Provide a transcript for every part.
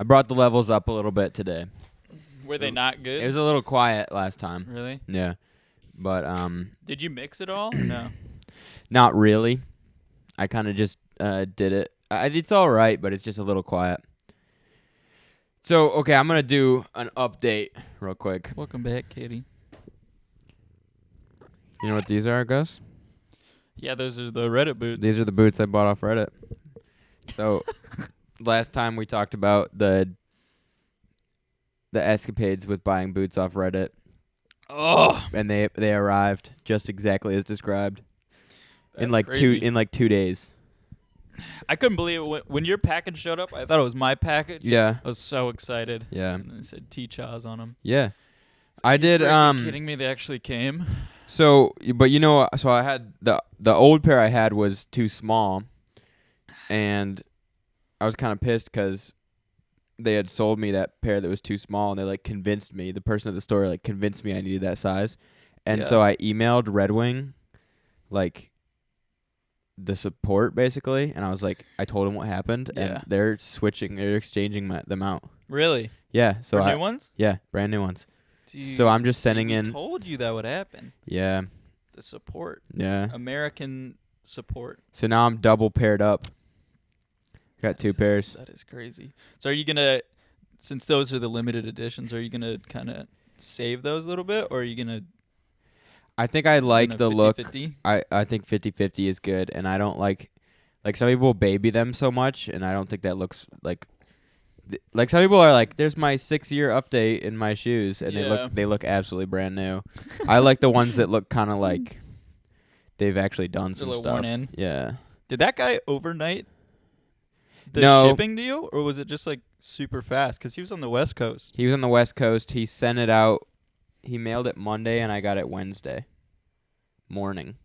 brought the levels up a little bit today. Were they not good? It was a little quiet last time. Really? Yeah. But Did you mix it all or no? not really. I kind of just did it. It's all right, but it's just a little quiet. So, okay, I'm going to do an update real quick. Welcome back, Katie. You know what these are, Gus? Yeah, those are the Reddit boots. These are the boots I bought off Reddit. So, last time we talked about the escapades with buying boots off Reddit. Oh, And they arrived just exactly as described in like crazy. 2 days. I couldn't believe it when your package showed up. I thought it was my package. Yeah. I was so excited. Yeah. And it said T-Chaws on them. Yeah. I did Kidding me? They actually came. So, but so I had the old pair I had was too small, and I was kind of pissed because they had sold me that pair that was too small, and they like convinced me. The person at the store like convinced me I needed that size, and so I emailed Red Wing, like the support basically, and I was like, I told them what happened, and they're exchanging them out. Really? Yeah. So new ones? Yeah, brand new ones. Dude, so I'm just sending in. Told you that would happen. Yeah. The support. Yeah. American support. So now I'm double paired up. Got 2 pairs. That is crazy. So are you gonna, since those are the limited editions, are you gonna kind of save those a little bit, or are you gonna? I think I like the 50-50? look. I think 50-50 is good, and I don't like some people baby them so much, and I don't think that looks like some people are like, there's my 6-year update in my shoes, and they look absolutely brand new. I like the ones that look kind of like they've actually done some a little stuff. worn in. Yeah. Did that guy overnight the shipping to you, or was it just like super fast? Because he was on the West Coast. He was on the West Coast. He sent it out. He mailed it Monday, and I got it Wednesday morning.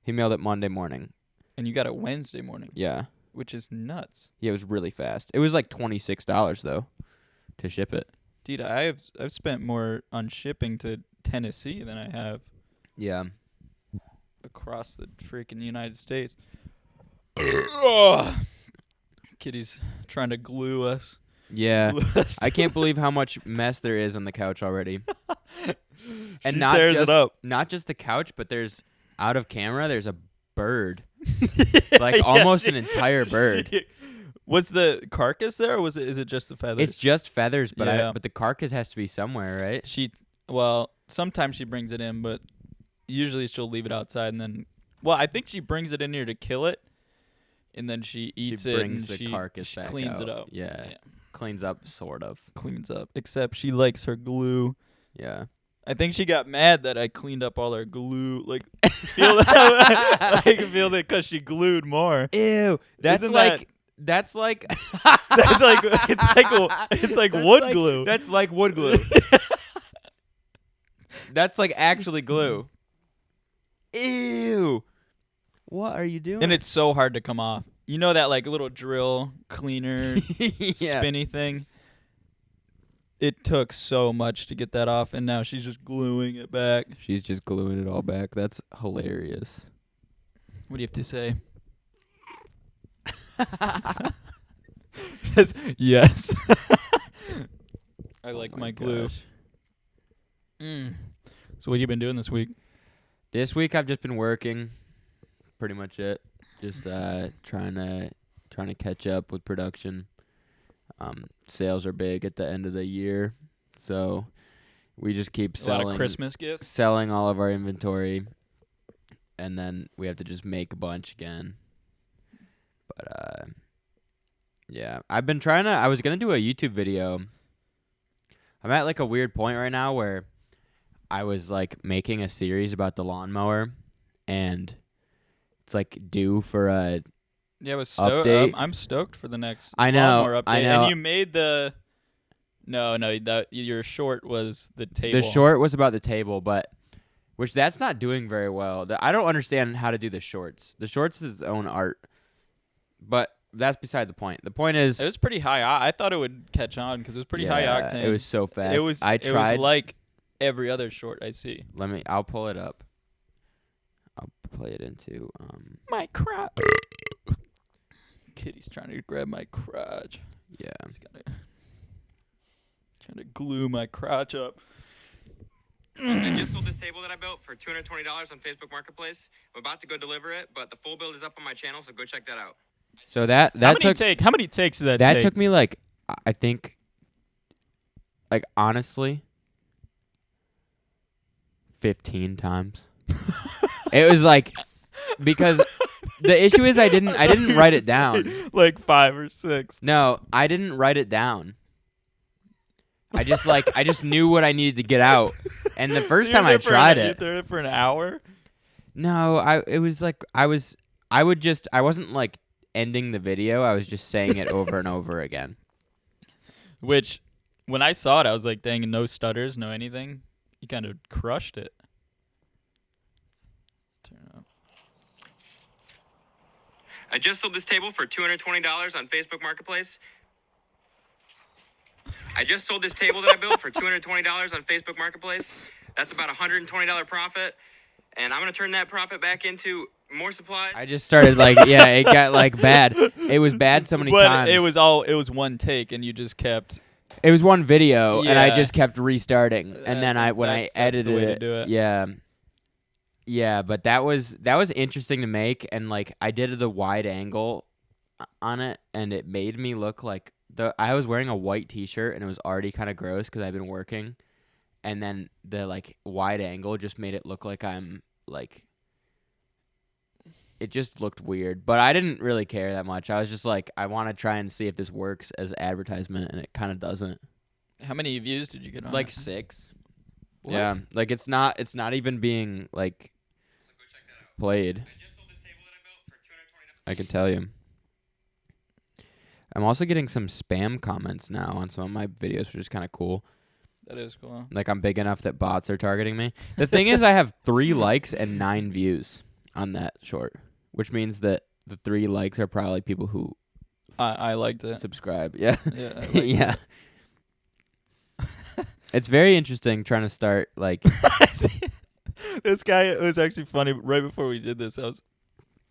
He mailed it Monday morning. And you got it Wednesday morning. Yeah. Which is nuts. Yeah, it was really fast. It was like $26 though to ship it. Dude, I've spent more on shipping to Tennessee than I have across the freaking United States. Kitty's trying to glue us. Yeah. I can't believe how much mess there is on the couch already. And she tears it up. Not just the couch, but there's out of camera there's a bird. Like almost an entire bird. Was the carcass there, or is it just the feathers? It's just feathers, but but the carcass has to be somewhere, right? Sometimes she brings it in, but usually she'll leave it outside, and then I think she brings it in here to kill it, and then she eats it and the carcass she back cleans out. it up. Yeah. Cleans up sort of. Cleans up, except she likes her glue. Yeah. I think she got mad that I cleaned up all her glue. Like, feel that? I can feel that because she glued more. Ew, that's like it's like wood glue. That's like wood glue. That's like actually glue. Ew. What are you doing? And it's so hard to come off. You know that like little drill cleaner spinny thing? It took so much to get that off, and now she's just gluing it back. She's just gluing it all back. That's hilarious. What do you have to say? Yes. I like my glue. So what have you been doing this week? This week I've just been working. Pretty much it. Just trying to catch up with production. Sales are big at the end of the year, so we just keep selling a lot of Christmas gifts, selling all of our inventory, and then we have to just make a bunch again. But yeah, I was gonna do a YouTube video. I'm at like a weird point right now where I was like making a series about the lawnmower, and it's like due for a update. I'm stoked for the next lawnmower update. I know. And you made the your short was the table. The short was about the table, but which that's not doing very well. I don't understand how to do the shorts. The shorts is its own art, but that's beside the point. The point is, it was pretty high. I thought it would catch on because it was pretty high octane. It was so fast. It was like every other short I see. I'll pull it up. I'll play it into my crotch. Kitty's trying to grab my crotch. Yeah. Just gotta trying to glue my crotch up. I just sold this table that I built for $220 on Facebook Marketplace. I'm about to go deliver it, but the full build is up on my channel, so go check that out. So that How many takes did that take? That took me like, I think, like honestly, 15 times. It was like, because the issue is I didn't write it down. Like 5 or 6. No, I didn't write it down. I just knew what I needed to get out. And the first time I tried it, you were there for an hour? No, I wasn't like ending the video. I was just saying it over and over again. Which, when I saw it, I was like, dang, no stutters, no anything. You kind of crushed it. Turn it up. I just sold this table for $220 on Facebook Marketplace. I just sold this table that I built for $220 on Facebook Marketplace. That's about $120 profit. And I'm going to turn that profit back into more supplies. I just started like, yeah, it got like bad. It was bad so many times. It was one take, and you just kept. It was one video, and I Yeah. just kept restarting. And then when I edited the way it, to do it. yeah, but that was interesting to make, and like I did the wide angle on it, and it made me look like I was wearing a white T-shirt, and it was already kind of gross because I've been working, and then the like wide angle just made it look like I'm like. It just looked weird, but I didn't really care that much. I was just like, I want to try and see if this works as advertisement, and it kind of doesn't. How many views did you get on Like it? 6. What? Yeah, like it's not even being like played. I just sold this table that I built for $220. I can tell you. I'm also getting some spam comments now on some of my videos, which is kind of cool. That is cool. Like I'm big enough that bots are targeting me. The thing is, I have 3 likes and 9 views on that short, which means that the 3 likes are probably people who I liked it. subscribe. Yeah, Yeah. I liked yeah. It's very interesting trying to start like. This guy, it was actually funny. Right before we did this, I was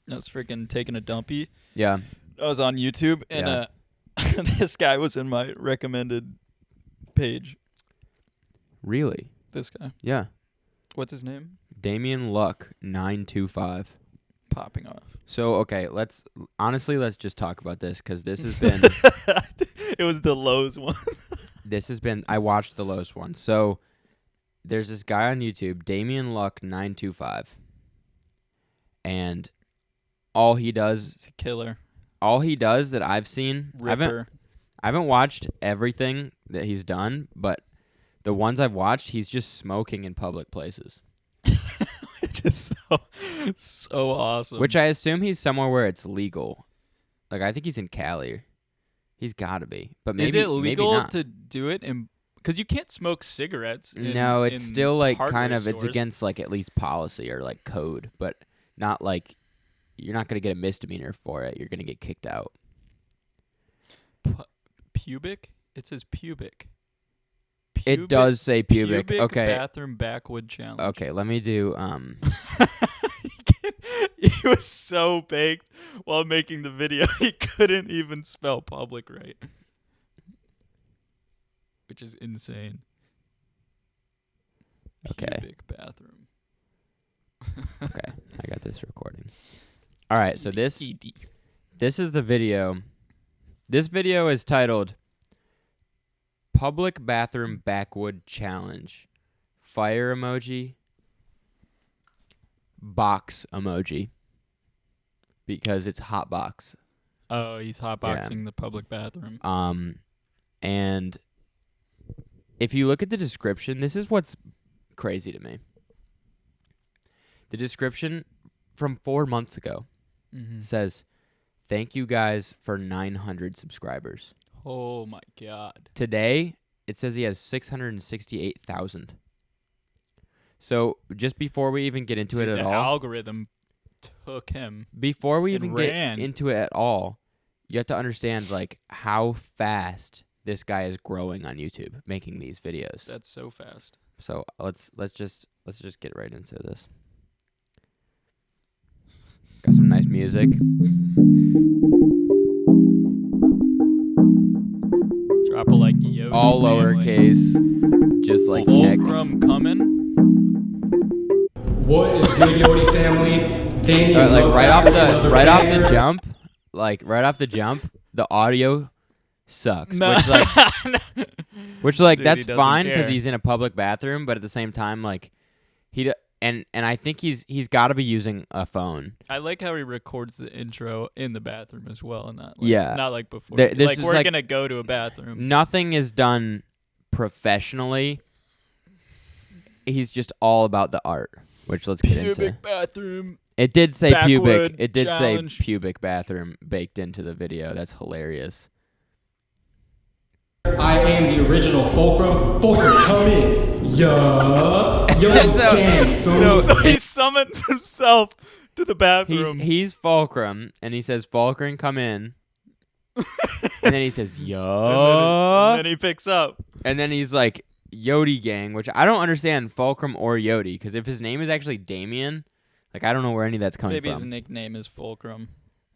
freaking taking a dumpy. Yeah. I was on YouTube, and Yeah. this guy was in my recommended page. Really? This guy. Yeah. What's his name? damianluck925. Popping off. So okay, let's just talk about this because this has been It was the Lowe's one. I watched the Lowe's one. So there's this guy on YouTube, damianluck925, and all he does It's a killer. that I've seen, Ripper. I haven't watched everything that he's done, but the ones I've watched, he's just smoking in public places. Which is so awesome. Which I assume he's somewhere where it's legal. Like I think he's in Cali. He's got to be. But maybe is it maybe legal not. to do it? Because you can't smoke cigarettes. No, it's in still like hardware kind of stores. it's against like at least policy or like code, but not like you're not going to get a misdemeanor for it. You're going to get kicked out. Pubic? It says pubic. It does say pubic. Okay. Bathroom backwood challenge. Okay, let me do He was so baked while making the video, he couldn't even spell public right. Which is insane. Okay. Pubic bathroom. Okay, I got this recording. All right, so this is the video. This video is titled Public Bathroom Backwood Challenge. Fire emoji. Box emoji. Because it's hot box. Oh, he's hotboxing the public bathroom. And if you look at the description, this is what's crazy to me. The description from 4 months ago says, "Thank you guys for 900 subscribers." Oh my God. Today, it says he has 668,000. So just before we even get into it at the all, algorithm took him. before we and even ran. get into it at all, you have to understand like how fast this guy is growing on YouTube, making these videos. That's so fast. So let's just get right into this. Got some nice music. Drop a like Yodi all family. lowercase, just like text. Fulcrum coming. What is good, Yodi family? Damian, Like right off the jump, the audio sucks. No. Which like Dude, that's he doesn't fine because care. he's in a public bathroom, but at the same time, like and I think he's got to be using a phone. I like how he records the intro in the bathroom as well, and not like, Yeah. not like before. This Like is we're like- gonna go to a bathroom. Nothing is done professionally. He's just all about the art, which let's get into. Pubic bathroom. It did say pubic. Backward It did challenge. say pubic bathroom baked into the video. That's hilarious. I am the original Fulcrum. Fulcrum, come in. Yo, So- gang. So he summons himself to the bathroom. He's Fulcrum, and he says, "Fulcrum, come in." And then he says, "Yo," and then he picks up. and then he's like, "Yodi gang," which I don't understand Fulcrum or Yodi, because if his name is actually Damian, like I don't know where any of that's coming Maybe his from. nickname is Fulcrum.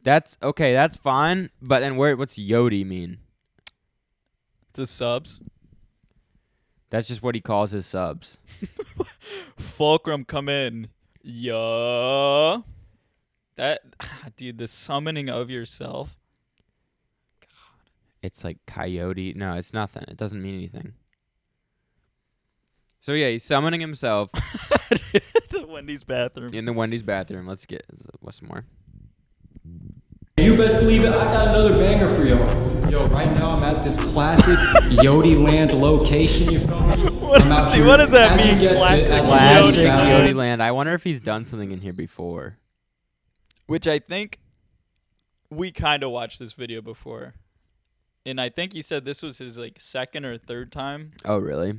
That's okay. That's fine. But then what's Yodi mean? It's his subs. That's just what he calls his subs. Fulcrum, come in. Yeah. That, dude, the summoning of yourself. It's like coyote. No, it's nothing. It doesn't mean anything. So yeah, he's summoning himself The Wendy's bathroom. in the Wendy's bathroom. Let's get what's more. You best believe it, I got another banger for y'all. Yo, right now I'm at this classic Yodi Land location, you feel me? What I'm out does- here, what does that as you mean, guessed it, classic at the Classic Yodi Yodi Land? Land. I wonder if he's done something in here before. Which I think we kind of watched this video before. And I think he said this was his like second or third time. Oh, really?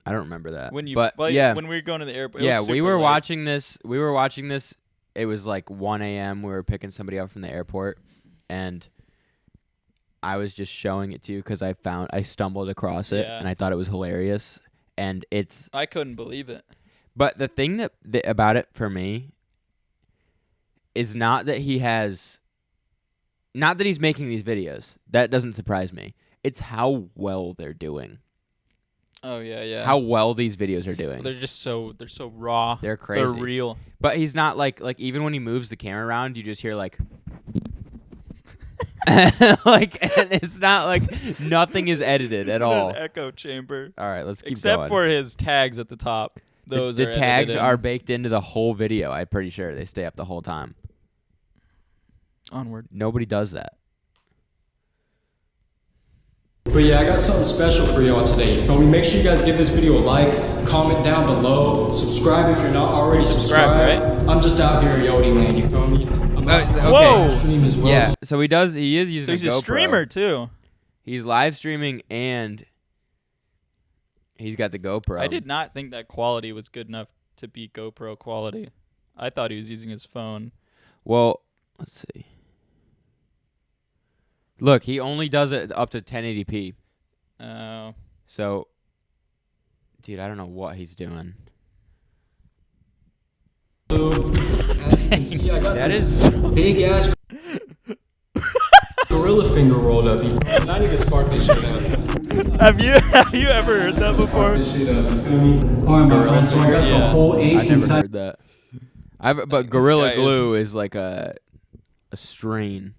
I don't remember that. When you but well, yeah, when we were going to the airport. It yeah, was we super were late. watching this. It was like 1 a.m. We were picking somebody up from the airport, and I was just showing it to you because I stumbled across it, Yeah. and I thought it was hilarious. And it's I couldn't believe it. but the thing that about it for me is not that he's making these videos. That doesn't surprise me. It's how well they're doing. Oh yeah. How well these videos are doing. they're so raw. They're crazy. They're real. But he's not like even when he moves the camera around, you just hear like like, and it's not like nothing is edited It's at in all. An echo chamber. All right, let's keep Except going. for his tags at the top. Those the are tags edited are in. baked into the whole video. I'm pretty sure they stay up the whole time. Onward. Nobody does that. But yeah, I got something special for y'all today. You feel me? Make sure you guys give this video a like, comment down below, subscribe if you're not already Subscribe, subscribed. I'm just out here at Yodi Land, you feel me? I'm out here okay. to stream as well. Yeah, so he is using So he's a a GoPro. streamer too. He's live streaming and he's got the GoPro. I did not think that quality was good enough to be GoPro quality. I thought he was using his phone. Well, let's see. Look, he only does it up to 1080p. Oh. So, dude, I don't know what he's doing. So, as you can see, I got That this big ass gorilla finger rolled up. You feel me? I need to spark this shit up. Have you ever heard that Spark before? this shit up, you feel me? Alright, my friends, so I got the Yeah. whole 8 I never inside. heard that. But Gorilla guy Glue is like a strain.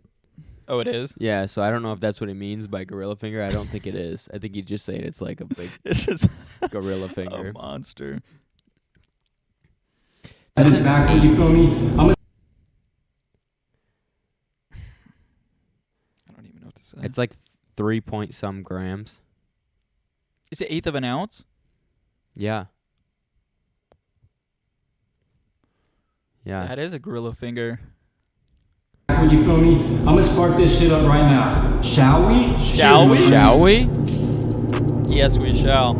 Oh, it is. Yeah, so I don't know if that's what he means by gorilla finger. I don't think it is. I think he's just saying it's like a big It's just gorilla a finger. monster. That is backward, you feel me? I'm gonna I don't even know what to say. It's like 3 point some grams. Is it 1/8 of an ounce? Yeah. Yeah. That is a gorilla finger. you feel me? I'm gonna spark this shit up right now. Shall we? Shall we? Shall we? Yes, we shall.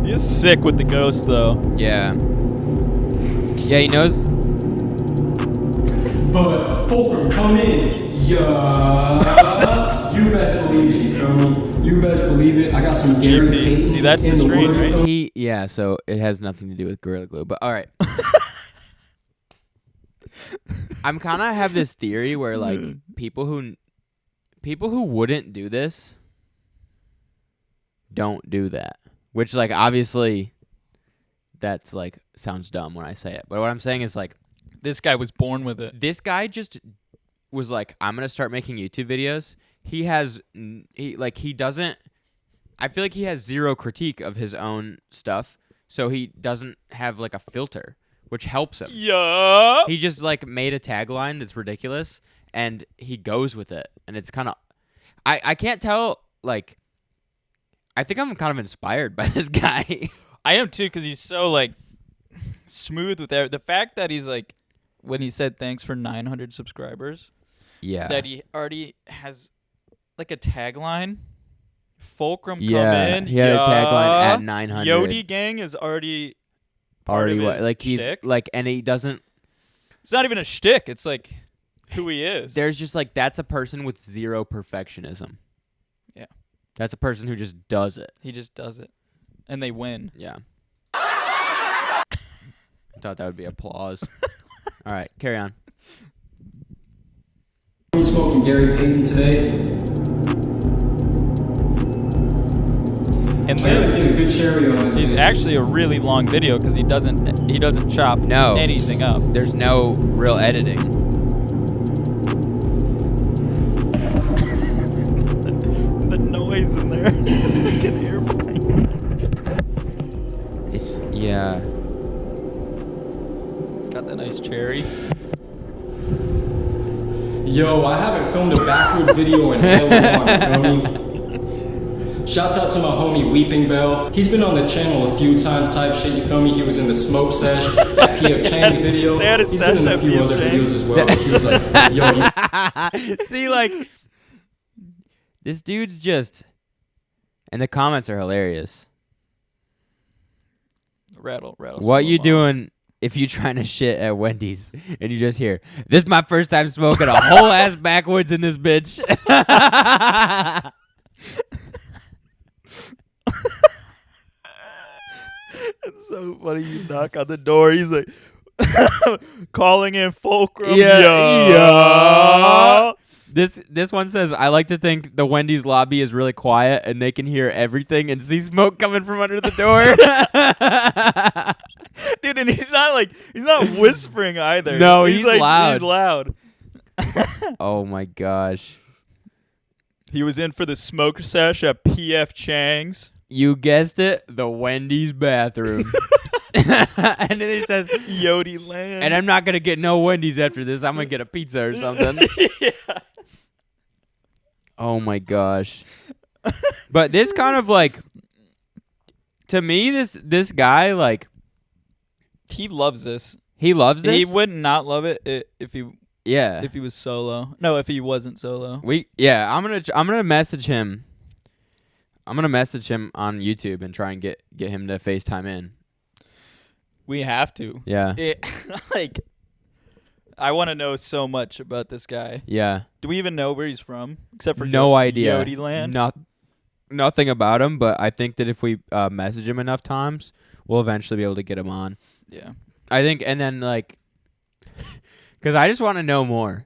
He's sick with the ghost, though. Yeah. Yeah, he knows. But Fulcrum, come in. Yeah. You best believe it, you feel me? You best believe it. I got some Gary GP. Payton. See, that's the in strain, works. right? Yeah, so it has nothing to do with Gorilla Glue. But all right. I'm kind of have this theory where like people who wouldn't do this don't do that. Which like obviously that's like sounds dumb when I say it. But what I'm saying is like This guy was born with it. this guy just was like, I'm going to start making YouTube videos. He doesn't, I feel like he has zero critique of his own stuff. So he doesn't have like a filter, which helps him. Yeah. He just like made a tagline that's ridiculous and he goes with it. And it's kind of, I can't tell, like, I think I'm kind of inspired by this guy. I am too, because he's so like smooth with the fact that he's like, when he said thanks for 900 subscribers, Yeah. that he already has like a tagline. Fulcrum come Yeah, in. he had a tagline at 900. Yodi gang is already part of his like he's shtick. like, and he doesn't. It's not even a shtick. It's like who he is. There's just like that's a person with zero perfectionism. Yeah. That's a person who just does it. He just does it, and they win. Yeah. I thought that would be applause. All right, carry on. I'm smoking Gary Payton today. And I gotta this, get a good cherry on it. he's actually a really long video because he doesn't chop No. anything up. There's no real editing. The noise in there. It's like an airplane. Yeah. Got that nice cherry. Yo, I haven't filmed a backward video in hell long, you feel me? Shouts out to my homie Weeping Bell. He's been on the channel a few times type shit, you feel me? He was in the Smoke Sesh, that PF Chang's video. They had a He's sesh been in a at few PF other Chang's. videos as well. He was like, yo, you See, like, this dude's just, and the comments are hilarious. Rattle. What you doing if you trying to shit at Wendy's and you just hear, this is my first time smoking a whole ass backwoods in this bitch. It's so funny. You knock on the door. He's like, calling in Fulcrum. Yeah. This one says, I like to think the Wendy's lobby is really quiet and they can hear everything and see smoke coming from under the door. Dude, and he's not whispering either. No, he's loud. He's loud. Oh my gosh. He was in for the smoke sesh at PF Chang's. You guessed it, the Wendy's bathroom. And then he says, Yodi Land. and I'm not going to get no Wendy's after this. I'm going to get a pizza or something. Yeah. Oh my gosh. But this kind of like, to me, this guy, like, He loves this. he loves this. He would not love it if he Yeah. if he was solo. No, if he wasn't solo. I'm gonna message him. I'm gonna message him on YouTube and try and get him to FaceTime in. We have to. Yeah. Like, I want to know so much about this guy. Yeah. Do we even know where he's from? Except for No idea. Yodi Land? Nothing about him, but I think that if we message him enough times, we'll eventually be able to get him on. Yeah. I think, and then like, because I just want to know more.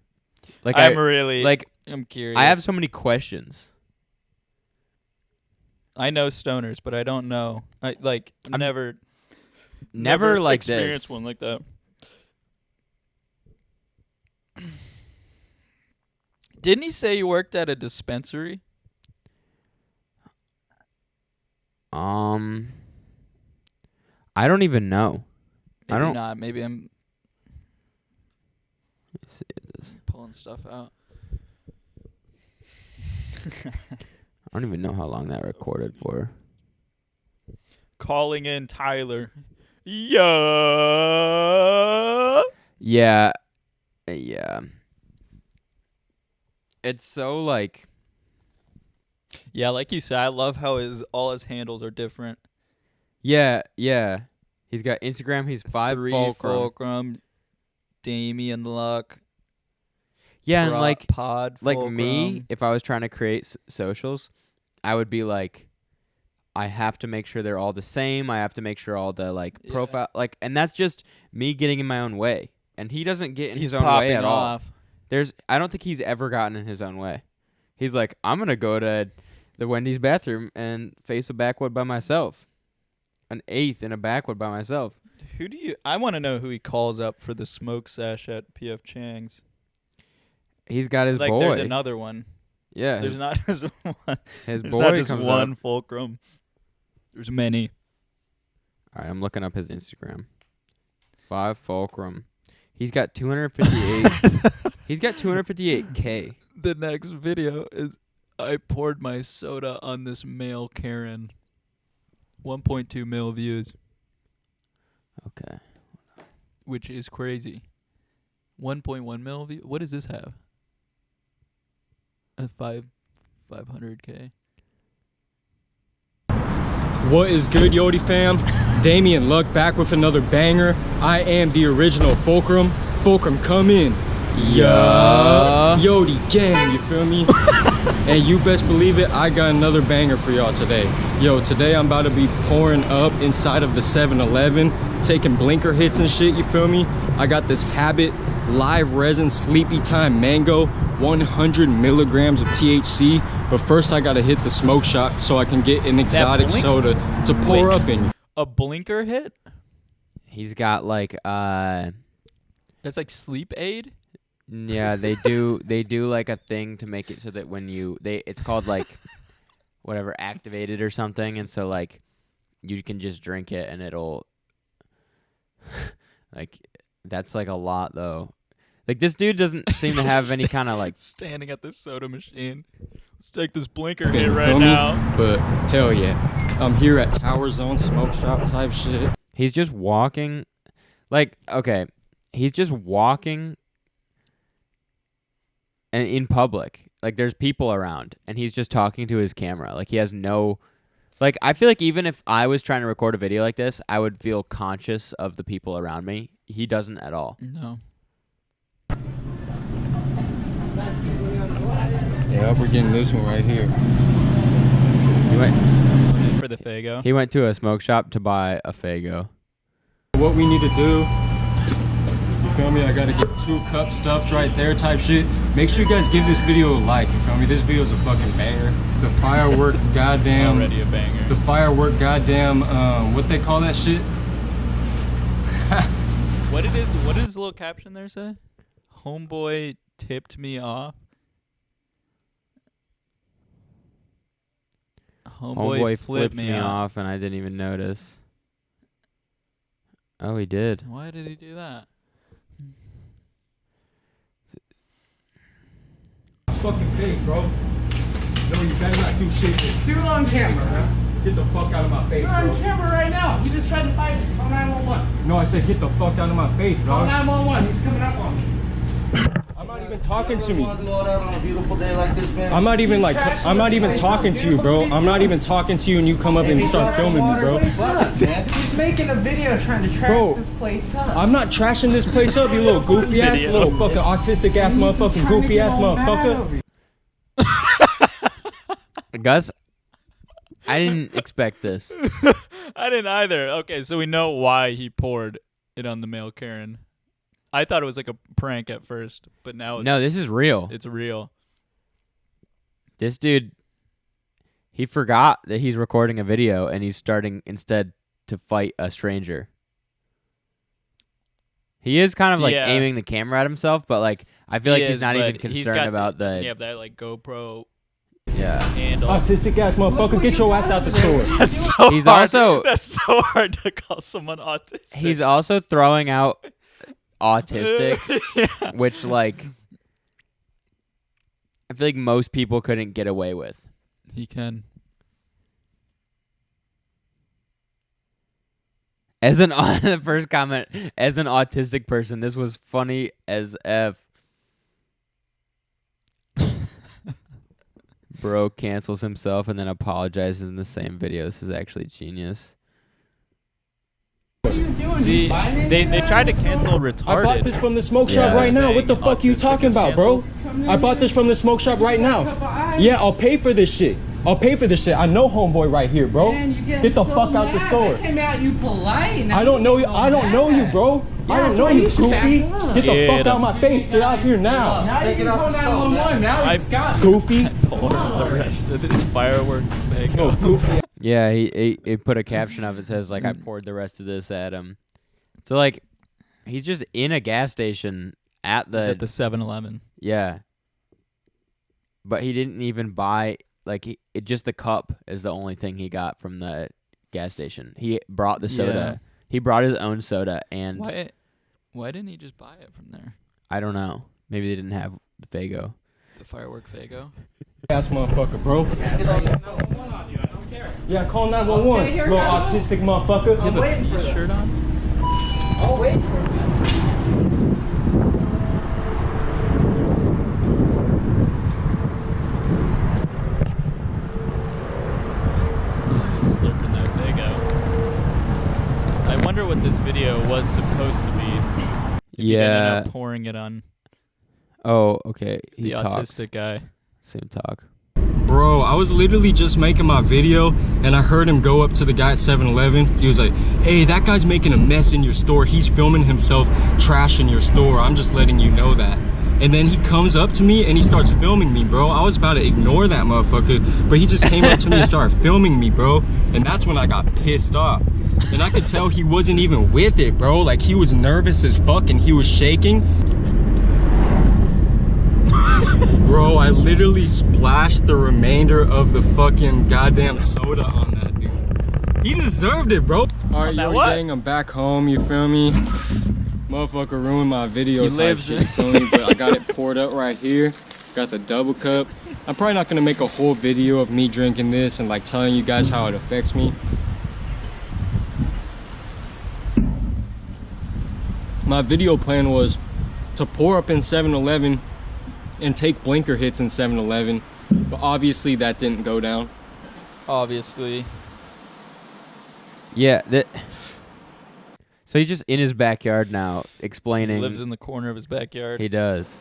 Like I'm curious. I have so many questions. I know stoners, but I don't know. I've never like experienced this. one like that. Didn't he say he worked at a dispensary? I don't even know. Maybe I don't. not. Maybe I'm Let me see this. pulling stuff out. I don't even know how long that recorded for. Calling in Tyler. Yeah. Yeah. Yeah. It's so like. Yeah, like you said, I love how all his handles are different. Yeah. He's got Instagram. He's 5 3 fulcrum. damianluck925. Yeah, and like pod me, fulcrum. if I was trying to create socials, I would be like, I have to make sure they're all the same. I have to make sure all the like profile and that's just me getting in my own way. And he doesn't get in his own way at all. I don't think he's ever gotten in his own way. He's like, I'm gonna go to the Wendy's bathroom and face a backwood by myself. An eighth in a backwood by myself. I want to know who he calls up for the smoke sesh at PF Chang's. He's got his boy. Like there's another one. Yeah. There's not just one. His There's boy not just comes one up. fulcrum. There's many. All right, I'm looking up his Instagram. 5 fulcrum. He's got 258. He's got 258K. The next video is I poured my soda on this male Karen. 1.2 mil views, Okay. which is crazy. 1.1 mil view. What does this have? A 500K. What is good, Yodi fam? Damian Luck back with another banger. I am the original fulcrum. Fulcrum, come in. Yeah. Yodi gang, you feel me? And you best believe it, I got another banger for y'all today. Yo, today I'm about to be pouring up inside of the 7-Eleven, taking blinker hits and shit, you feel me? I got this Habit Live Resin Sleepy Time Mango, 100 milligrams of THC. But first I gotta hit the smoke shop so I can get an exotic soda to pour up in. A blinker hit? He's got like That's like sleep aid? yeah, they do like a thing to make it so that when it's called like whatever activated or something, and so like you can just drink it and it'll like that's like a lot though. Like this dude doesn't seem to have any kind of like standing at the soda machine. Let's take this blinker hit right now. But hell yeah, I'm here at Tower Zone Smoke Shop type shit. he's just walking like okay, he's just walking and in public. Like there's people around and he's just talking to his camera. Like he has no like I feel like even if I was trying to record a video like this, I would feel conscious of the people around me. He doesn't at all. No. Yeah, we're getting this one right here. For the Fago. He went to a smoke shop to buy a Fago. What we need to do, you feel me? I gotta get 2 cups stuffed right there type shit. Make sure you guys give this video a like, you feel me? This video is a fucking banger. The firework goddamn... Already a banger. The firework goddamn, what they call that shit? What does the little caption there say? Homeboy tipped me off. Homeboy flipped me off and I didn't even notice. Oh, he did. Why did he do that? Fucking face, bro. No, you better not do shit. Do it on camera, man. Get the fuck out of my face, bro. You're on camera right now. You just tried to fight me. Call 911. No, I said get the fuck out of my face, Call dog. 911. He's coming up on me. I'm not even talking to me. Want to go out on a beautiful day like this, man? I'm not even like, I'm not even talking to you, bro. I'm not even talking to you and you come up and start filming me, bro. He's making a video trying to trash this place up. I'm not trashing this place up, you little goofy ass, little fucking autistic ass motherfucking goofy ass motherfucker. Gus, I didn't expect this. I didn't either. Okay, so we know why he poured it on the male Karen. I thought it was like a prank at first, but now it's, No, this is real. it's real. This dude, he forgot that he's recording a video and he's starting instead to fight a stranger. He is kind of like aiming the camera at himself, but like I feel like he's not even concerned about the. Doesn't he have that like GoPro Yeah. handle? Autistic ass motherfucker, get your ass out the store. That's so He's hard. also- That's so hard to call someone autistic. He's also throwing out autistic, Yeah. which like I feel like most people couldn't get away with. He can. As an the first comment, as an autistic person, this was funny as F. Bro cancels himself and then apologizes in the same video. This is actually genius. See, they tried to cancel retarded. I bought this from the smoke shop Yeah. right now. What the Saying fuck you autistic talking is about, bro? I bought this from the smoke shop right now. Yeah, I'll pay for this shit. I'll pay for this shit. I know homeboy right here, bro. Man, you getting Get the so fuck out the mad. store. I came out you polite. I don't know you. I don't know you, bro. I don't know you, goofy. Get the fuck out of my face. Get out of here now. Now Take you it can out call the stove, 911. Now I- he's got it. Goofy. Pull the rest of this firework thing. No, goofy. Yeah, he put a caption of it says like I poured the rest of this at him. So like he's just in a gas station at He's at the 7-Eleven. yeah. But he didn't even buy just the cup is the only thing he got from the gas station. He brought the soda. Yeah. He brought his own soda and Why didn't he just buy it from there? I don't know. Maybe they didn't have the Faygo. The firework Faygo? Ass motherfucker, bro. Yeah, call 911. here, Little 911. autistic motherfucker. I'm waiting for His them. shirt on? I'll wait for them. Slurping that Faygo. I wonder what this video was supposed to be. If he didn't Yeah. end up pouring it on Oh, okay. He the talks. autistic guy. Same talk. Bro, I was literally just making my video and I heard him go up to the guy at 7-Eleven. He was like, hey, that guy's making a mess in your store. He's filming himself trashing your store. I'm just letting you know that. And then he comes up to me and he starts filming me, bro. I was about to ignore that motherfucker, but he just came up to me and started filming me, bro. And that's when I got pissed off. And I could tell he wasn't even with it, bro. Like, he was nervous as fuck and he was shaking. Bro, I literally splashed the remainder of the fucking goddamn soda on that dude. He deserved it, bro. Alright, that yo, what? gang, I'm back home, you feel me? Motherfucker ruined my video He type lives shit, in- you feel me? But I got it poured up right here. Got the double cup. I'm probably not gonna make a whole video of me drinking this and like telling you guys how it affects me. My video plan was to pour up in 7-Eleven and take blinker hits in 7-Eleven, but obviously that didn't go down. Obviously. Yeah, so he's just in his backyard now explaining He lives in the corner of his backyard. he does.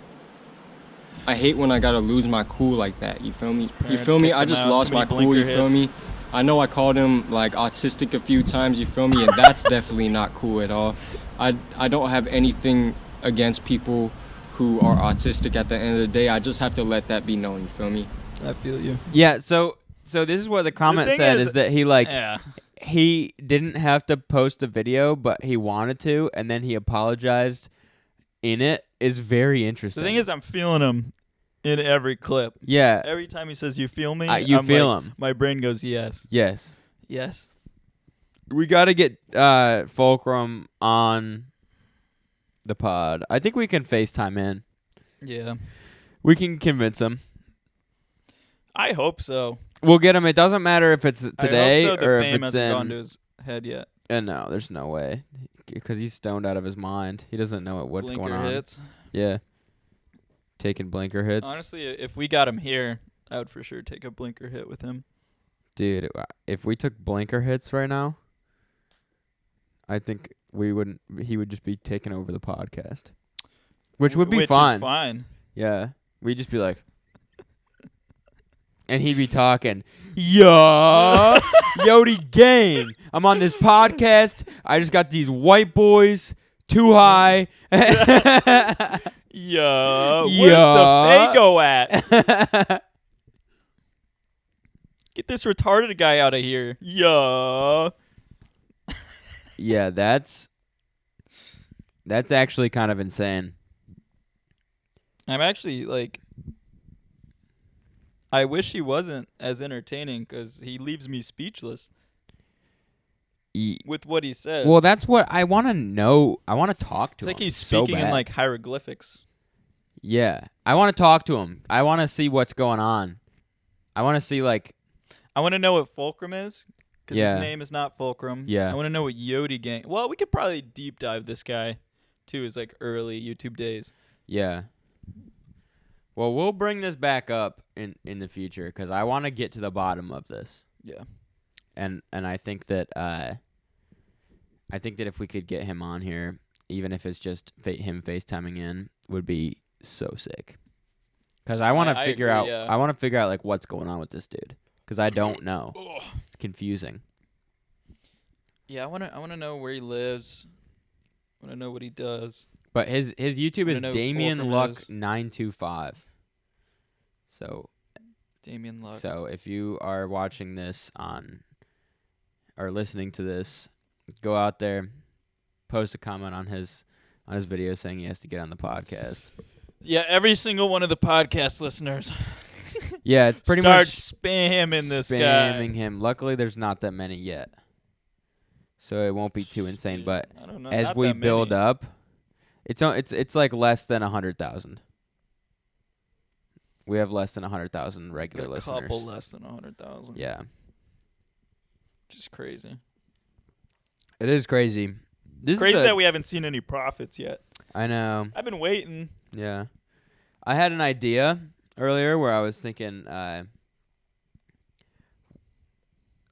I hate when I gotta lose my cool like that, you feel me? You parents feel me? kicked I him just out, lost too my many cool, blinker you feel hits. me? I know I called him like autistic a few times, you feel me? And that's definitely not cool at all. I don't have anything against people who are autistic at the end of the day. I just have to let that be known, you feel me? I feel you. Yeah, so this is what the comment thing said is- is that he like Yeah. he didn't have to post a video, but he wanted to, and then he apologized in it is very The interesting. thing is, I'm feeling him in every clip. yeah, Every time he says, "You feel me?" you I'm feel like- him. My brain goes, "Yes, Yes. yes." We got to get Fulcrum on the pod. I think we can FaceTime in. Yeah. We can convince him. I hope so. We'll get him. It doesn't matter if it's today I hope so. or The if fame it's hasn't gone in. to his head yet. No, there's no way, because he's stoned out of his mind. He doesn't know what's Blinker going on. hits. Yeah, taking blinker hits. Honestly, if we got him here, I would for sure take a blinker hit with him. Dude, if we took blinker hits right now, I think we wouldn't. He would just be taking over the podcast, which would be Which fun. Is fine. Yeah, we'd just be like, and he'd be talking, yeah, Yodi gang. I'm on this podcast. I just got these white boys too high. Yeah. Where's Yeah. the Faygo at? Get this retarded guy out of here. Yeah. Yeah, that's actually kind of insane. I'm actually like, I wish he wasn't as entertaining because he leaves me speechless with what he says. Well, that's what I want to know. I want to talk to it's him. like he's so speaking in bad. like hieroglyphics. Yeah, I want to talk to him. I want to see what's going on. I want to see like, I want to know what fulcrum is because Yeah. his name is not fulcrum. Yeah. I want to know what Yodi gang. Well, we could probably deep dive this guy to his like early YouTube days. yeah. Well, we'll bring this back up in the future because I want to get to the bottom of this. Yeah. And I think that if we could get him on here, even if it's just him FaceTiming in, would be so sick. Because I want to I figure agree, out. yeah. I want to figure out like what's going on with this dude. because I don't know. It's confusing. Yeah, I wanna know where he lives. I wanna know what he does. But his YouTube is I know who Fulcrum is. damianluck925. So Damian Luck. So if you are watching this or listening to this, go out there, post a comment on his video saying he has to get on the podcast. Yeah, every single one of the podcast listeners. Yeah, it's pretty Start much spamming this guy. spamming him. Luckily, there's not that many yet, so it won't be too insane. Dude, but I don't know, as not we that build many. up, it's like less than 100,000. We have less than 100,000 regular a listeners. couple less than 100,000. Yeah, Just crazy. it is crazy. It's crazy that we haven't seen any profits yet. I know. I've been waiting. Yeah. I had an idea earlier where I was thinking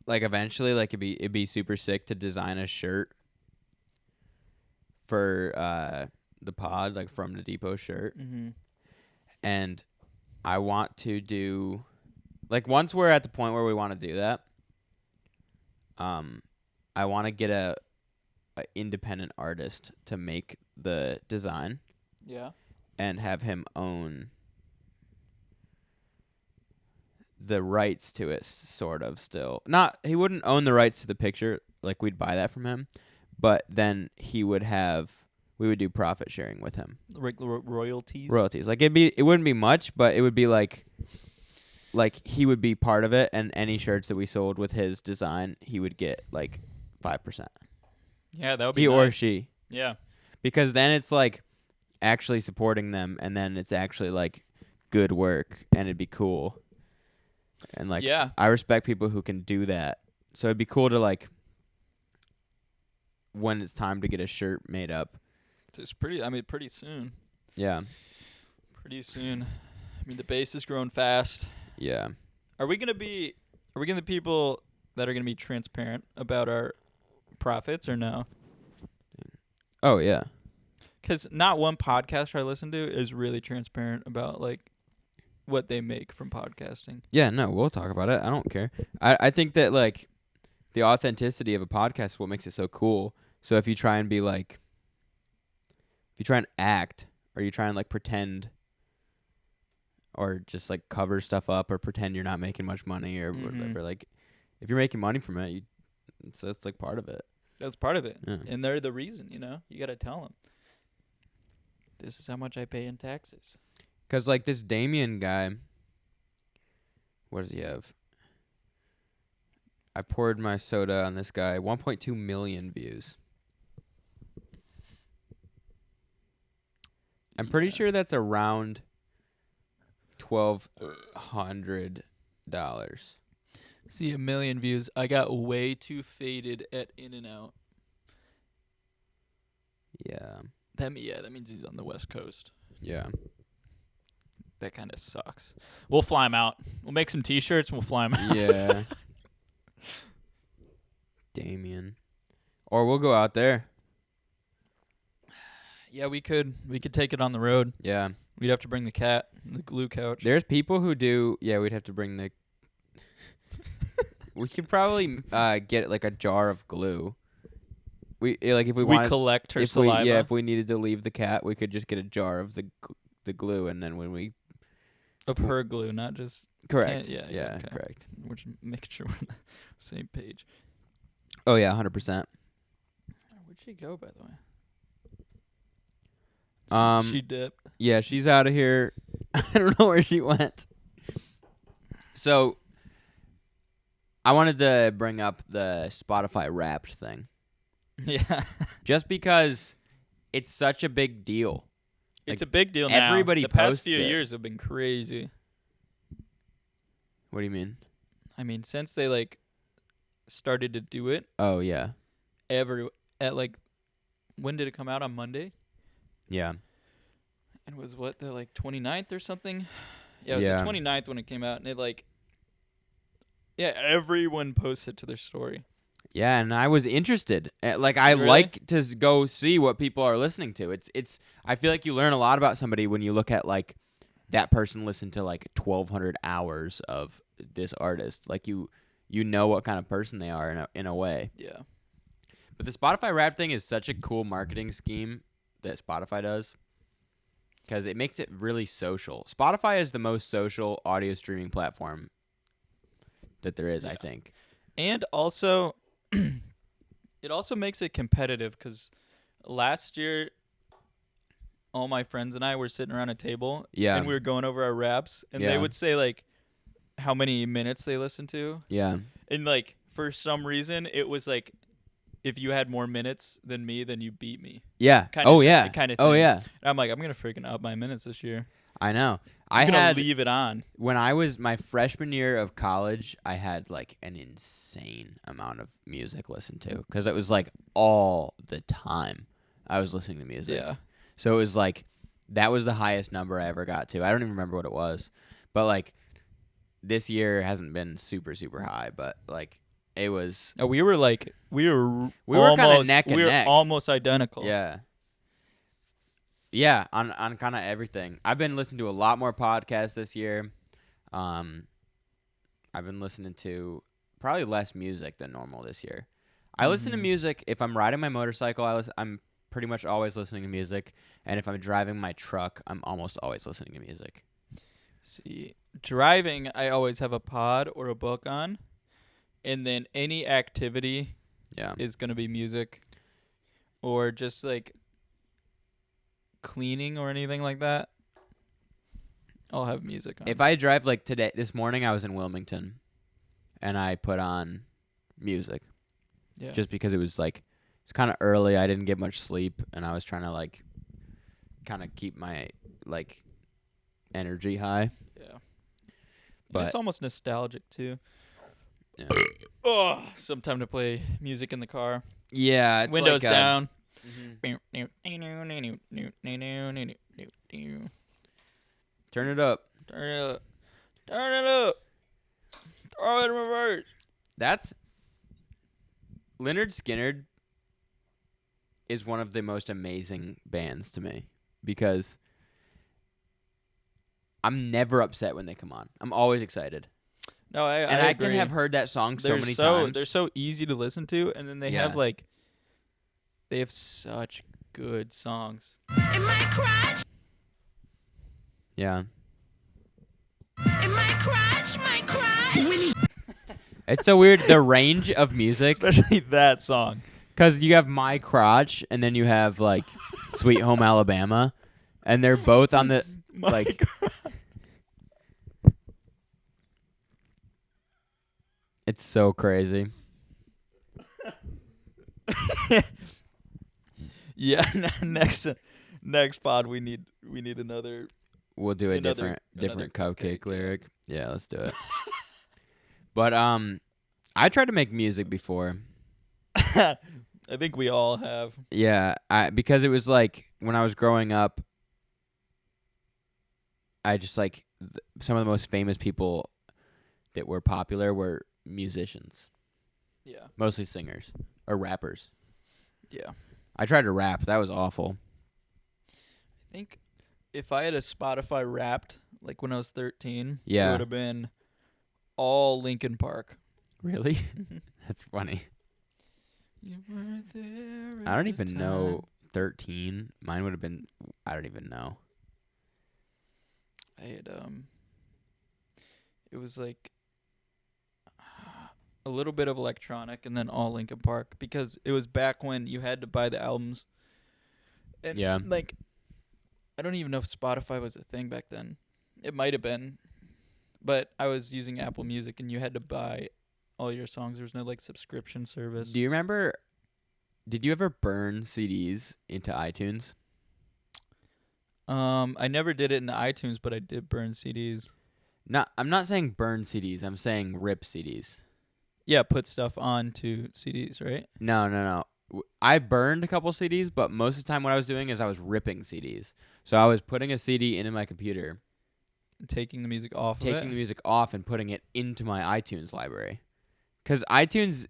like eventually like it'd be super sick to design a shirt for the pod, like From the Depot shirt. Mm-hmm. And I want to do like once we're at the point where we want to do that, I want to get a independent artist to make the design. Yeah. And have him own the rights to it, sort of. Still, he wouldn't own the rights to the picture, like we'd buy that from him, but then we would do profit sharing with him. Royalties. Like it wouldn't be much, but it would be like he would be part of it, and any shirts that we sold with his design, he would get like 5%. Yeah, that would be he nice. or she. Yeah. Because then it's like actually supporting them, and then it's actually like good work, and it'd be cool. And like, yeah. I respect people who can do that. So it'd be cool to like, when it's time to get a shirt made up. It's pretty soon. Yeah. Pretty soon. I mean, the base is growing fast. Yeah. Are we gonna be people that are gonna be transparent about our profits or no? Oh yeah. Because not one podcaster I listen to is really transparent about like what they make from podcasting. Yeah, no, we'll talk about it. I don't care. I think that like the authenticity of a podcast is what makes it so cool. So if you try and be like, if you try and act, or you try and like pretend, or just like cover stuff up, or pretend you're not making much money, or whatever, like if you're making money from it, that's like part of it. That's part of it. Yeah. And they're the reason, you got to tell them. This is how much I pay in taxes. Because, like, this Damien guy, what does he have? I poured my soda on this guy. 1.2 million views. I'm pretty sure that's around $1,200. See, 1 million views. I got way too faded at In-N-Out. Yeah. That means he's on the West Coast. Yeah. That kind of sucks. We'll fly him out. We'll make some T-shirts and we'll fly him out. Yeah. Damien. Or we'll go out there. Yeah, we could take it on the road. Yeah. We'd have to bring the cat, the glue couch. There's people who do. Yeah, we'd have to bring the. We could probably get like a jar of glue. We if we wanted, collect her saliva. If we needed to leave the cat, we could just get a jar of the glue, and then when we of her glue, not just correct. Yeah, okay. Correct. We're just making sure we're on the same page. Oh yeah, 100%. Where'd she go, by the way? She dipped. Yeah, she's out of here. I don't know where she went. So, I wanted to bring up the Spotify Wrapped thing. Yeah. Just because it's such a big deal. It's Like, a big deal now. everybody The past posts few it. years have been crazy. What do you mean? I mean, since they like started to do it, Oh yeah. when did it come out? On Monday? Yeah. And was what, the like 29th or something? Yeah, it was Yeah. the 29th when it came out, and it everyone posted to their story. Yeah, and I was interested. Like, I Really? like to go see what people are listening to. It's. I feel like you learn a lot about somebody when you look at like that person listened to like 1,200 hours of this artist. Like you know what kind of person they are in a way. Yeah. But the Spotify Wrapped thing is such a cool marketing scheme that Spotify does because it makes it really social. Spotify is the most social audio streaming platform that there is, I think. And also, it also makes it competitive because last year, all my friends and I were sitting around a table, Yeah. and we were going over our raps, and they Yeah. would say like how many minutes they listened to, Yeah. and like for some reason it was like if you had more minutes than me, then you beat me. Yeah. Kind Oh of- yeah. kind of Oh thing. yeah. And I'm like, I'm gonna freaking up my minutes this year. I know. I'm I gonna had leave it on. when I was my freshman year of college, I had like an insane amount of music listened to because it was like all the time I was listening to music. Yeah. So it was like that was the highest number I ever got to. I don't even remember what it was, but like this year hasn't been super super high, but like it was. No, we were kind of neck and neck. almost identical. Yeah. Yeah, on kind of everything. I've been listening to a lot more podcasts this year. I've been listening to probably less music than normal this year. I listen to music if I'm riding my motorcycle. I'm pretty much always listening to music, and if I'm driving my truck, I'm almost always listening to music. See, driving, I always have a pod or a book on, and then any activity Yeah. is gonna be music, or just like cleaning or anything like that. I'll have music on. If I drive like this morning, I was in Wilmington, and I put on music yeah. just because it was like it's kind of early. I didn't get much sleep, and I was trying to like kind of keep my like energy high. yeah. But It's almost nostalgic too. yeah, Oh, some time to play music in the car. yeah it's Windows like, down. mhm. Turn it up. Turn it up. Turn it up. Throw it in reverse. That's Leonard Skinner is one of the most amazing bands to me because I'm never upset when they come on. I'm always excited. No, I And I agree. can have heard that song so many times. They're so easy to listen to, and then they Yeah. have such good songs. In my crotch, Yeah. in my crotch, my crotch. It's so weird, the range of music. Especially that song. Because you have My Crotch, and then you have, like, Sweet Home Alabama. And they're both on the, like... It's so crazy. Yeah, next pod we need another. We'll do a Another different cupcake, cupcake lyric. Yeah, let's do it. But I tried to make music before. I think we all have. Yeah, because it was like when I was growing up, I just like some of the most famous people that were popular were musicians, Yeah. mostly singers or rappers. Yeah. I tried to rap. That was awful. I think if I had a Spotify Wrapped like when I was 13, Yeah. it would have been all Linkin Park. Really? That's funny. You were there I don't at the even know. time. 13. Mine would have been. I don't even know. I had it was like a little bit of electronic and then all Linkin Park because it was back when you had to buy the albums. And Yeah. like I don't even know if Spotify was a thing back then. It might have been. But I was using Apple Music and you had to buy all your songs. There was no like subscription service. Do you remember? Did you ever burn CDs into iTunes? I never did it in iTunes, but I did burn CDs. I'm not saying burn CDs. I'm saying rip CDs. Yeah, put stuff onto CDs, right? No. I burned a couple CDs, but most of the time what I was doing is I was ripping CDs. So I was putting a CD into my computer, Taking the music off of taking it. the music off and putting it into my iTunes library. Because iTunes,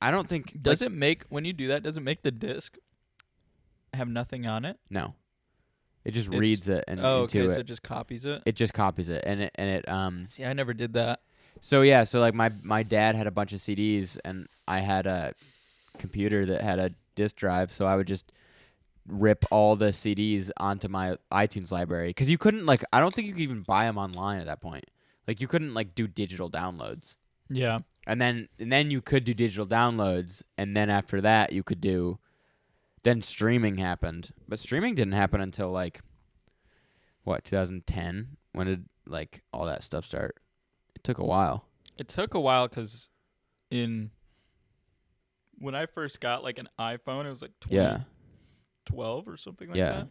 I don't think... Does it make, when you do that, does it make the disc have nothing on it? No. It just reads it and Oh, into okay. it. So it just copies it. It just copies it, and it See, I never did that. So yeah, so like my dad had a bunch of CDs, and I had a computer that had a disk drive, so I would just rip all the CDs onto my iTunes library, because you couldn't I don't think you could even buy them online at that point. Like you couldn't do digital downloads. Yeah. And then you could do digital downloads, and then after that you could do. Then streaming happened, but streaming didn't happen until 2010. When did all that stuff start? It took a while. It took a while because when I first got an iPhone, it was 2012 or something like that.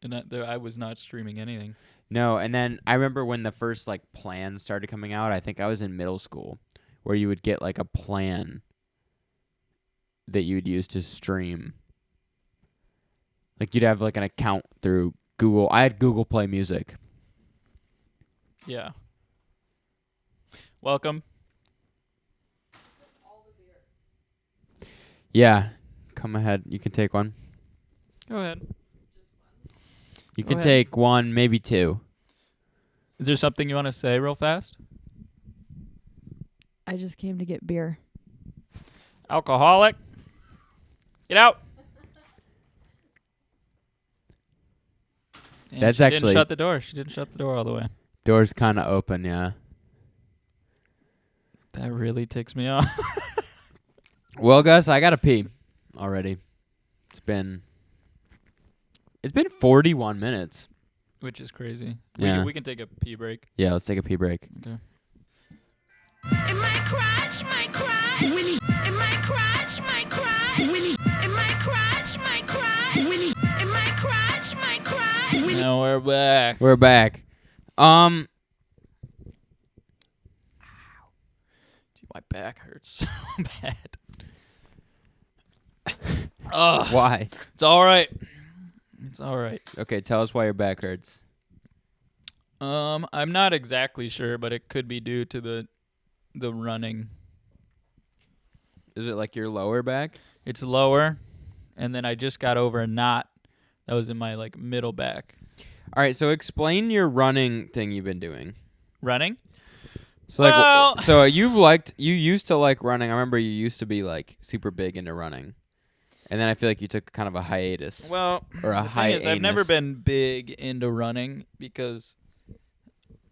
And I was not streaming anything. No, and then I remember when the first plans started coming out. I think I was in middle school, where you would get a plan that you would use to stream. You'd have an account through Google. I had Google Play Music. Yeah. Welcome. Yeah, come ahead. You can take one. Go ahead. You Go can ahead. take one, maybe two. Is there something you want to say real fast? I just came to get beer. Alcoholic. Get out. And That's she actually- didn't shut the door. She didn't shut the door all the way. Door's kind of open, yeah. That really ticks me off. Well, Gus, I gotta pee already. It's been 41 minutes. Which is crazy. Yeah. We can take a pee break. Yeah, let's take a pee break. Okay. In my crotch, my crotch. Winnie. In my crotch, my crotch. Winnie. In my crotch, my crotch. Winnie. In my crotch, my crotch. Winnie. Now we're back. We're back. Dude, my back hurts so bad. Ugh. Why? It's all right. It's all right. Okay, tell us why your back hurts. I'm not exactly sure, but it could be due to the running. Is it your lower back? It's lower, and then I just got over a knot that was in my middle back. All right, so explain your running thing you've been doing. Running? So Well- so you used to like running. I remember you used to be super big into running. And then I feel like you took kind of a hiatus. Well, or a the thing is, I've never hiatus. been big into running because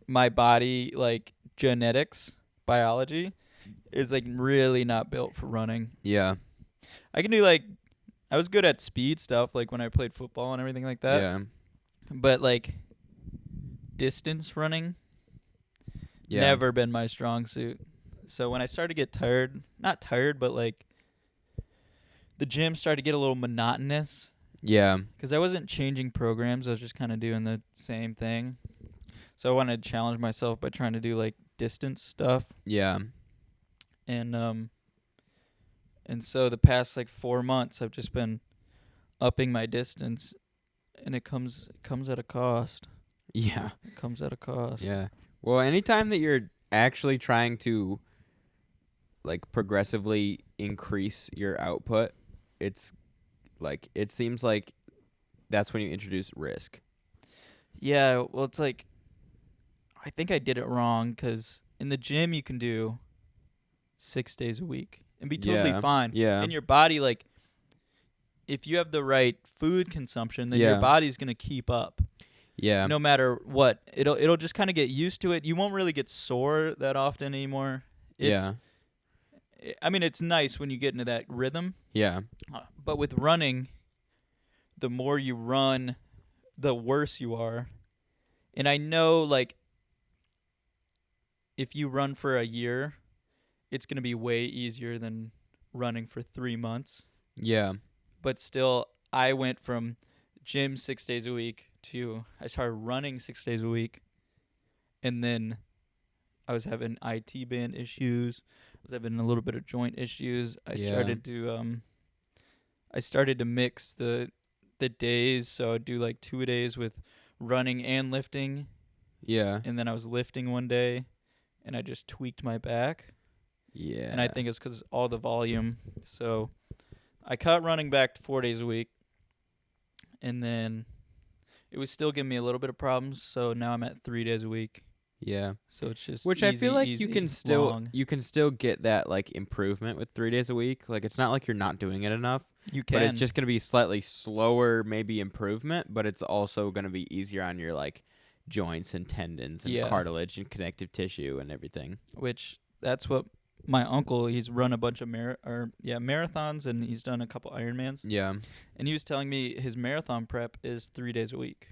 my body, genetics, biology, is really not built for running. Yeah. I can do I was good at speed stuff, when I played football and everything like that. Yeah. But distance running, Yeah. never been my strong suit. So when I started to get tired, not tired, but the gym started to get a little monotonous Yeah. because I wasn't changing programs. I was just kind of doing the same thing. So I wanted to challenge myself by trying to do distance stuff. Yeah. And so the past 4 months I've just been upping my distance, and it comes at a cost. Yeah. It comes at a cost. Yeah. Well, anytime that you're actually trying to progressively increase your output, it's it seems like that's when you introduce risk. Yeah, well, it's I think I did it wrong because in the gym you can do 6 days a week and be totally Yeah, fine. yeah. And your body, if you have the right food consumption, then Yeah. your body's gonna keep up. Yeah. No matter what, it'll just kind of get used to it. You won't really get sore that often anymore. Yeah. I mean, it's nice when you get into that rhythm. Yeah. But with running, the more you run, the worse you are. And I know, if you run for a year, it's going to be way easier than running for 3 months. Yeah. But still, I went from gym 6 days a week to I started running 6 days a week. And then I was having IT band issues. I was having a little bit of joint issues. I started to mix the days, so I'd do 2 days with running and lifting, Yeah. and then I was lifting one day, and I just tweaked my back. Yeah. And I think it's because all the volume. So I cut running back to 4 days a week, and then it was still giving me a little bit of problems. So now I'm at 3 days a week. Yeah. So it's just Which I easy, feel like easy, you can still long. get that like improvement with 3 days a week. Like it's not like you're not doing it enough, You can. but it's just gonna be slightly slower, maybe improvement. But it's also gonna be easier on your like joints and tendons and Yeah. cartilage and connective tissue and everything. Which that's what my uncle. He's run a bunch of marathons, and he's done a couple Ironmans. Yeah. And he was telling me his marathon prep is 3 days a week.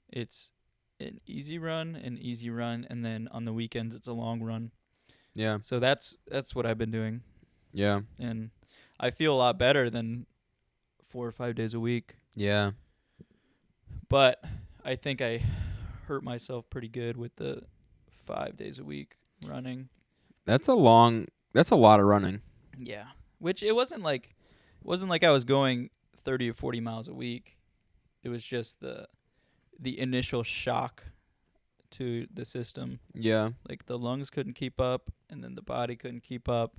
It's an easy run, and then on the weekends it's a long run. Yeah. So that's what I've been doing, Yeah. and I feel a lot better than 4 or 5 days a week. Yeah. But I think I hurt myself pretty good with the 5 days a week running. That's a lot of running. Yeah. Which it wasn't like I was going 30 or 40 miles a week. It was just the initial shock to the system. Yeah. Like the lungs couldn't keep up, and then the body couldn't keep up,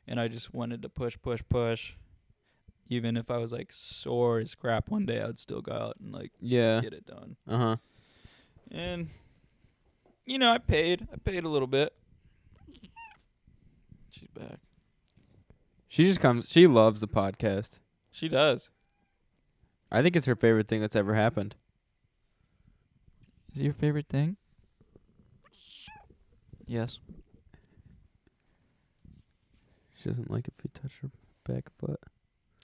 and I just wanted to push. Even if I was like sore as crap one day, I'd still go out and like Yeah. get it done. Uh-huh. And I paid a little bit. She's back. She loves the podcast. She does. I think it's her favorite thing that's ever happened. Is it your favorite thing? Yes. She doesn't like if you touch her back foot.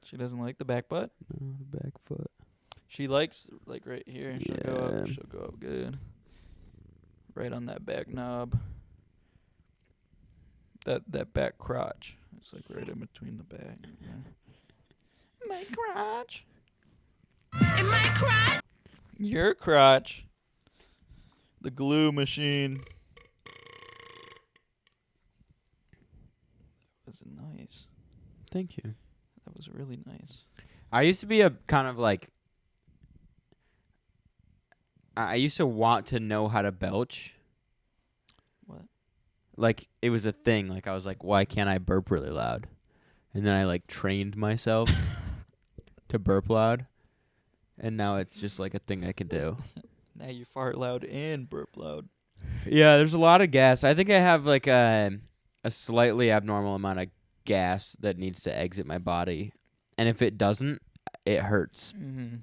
She doesn't like the back butt. No, the back foot. She likes like right here. She'll go Yeah. up. She'll go up good. Right on that back knob. That back crotch. It's like right in between the back. Yeah. My crotch. In my crotch. Your crotch. The glue machine. That was nice. Thank you. That was really nice. I used to be a kind of like I used to want to know how to belch. What? Like it was a thing. Like I was like, why can't I burp really loud? And then I like trained myself to burp loud. And now it's just like a thing I can do. Now you fart loud and burp loud. Yeah, there's a lot of gas. I think I have like a slightly abnormal amount of gas that needs to exit my body. And if it doesn't, it hurts. Mm-hmm.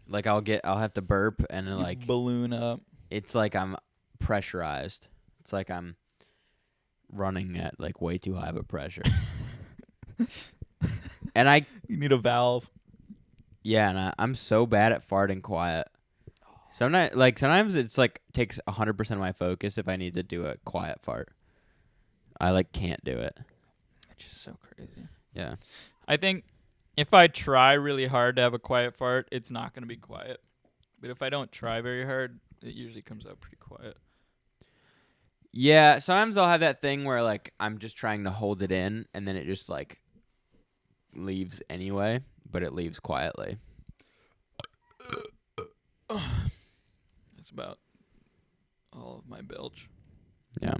Like I'll have to burp and then, like balloon up. it's like I'm pressurized. It's like I'm running at like way too high of a pressure. And You need a valve. I'm so bad at farting quiet. Sometimes it's like takes 100% of my focus if I need to do a quiet fart. I like can't do it. Which is so crazy. Yeah. I think if I try really hard to have a quiet fart, it's not going to be quiet. But if I don't try very hard, it usually comes out pretty quiet. Yeah, sometimes I'll have that thing where like I'm just trying to hold it in and then it just like leaves anyway, but it leaves quietly. That's about all of my belch. Yeah.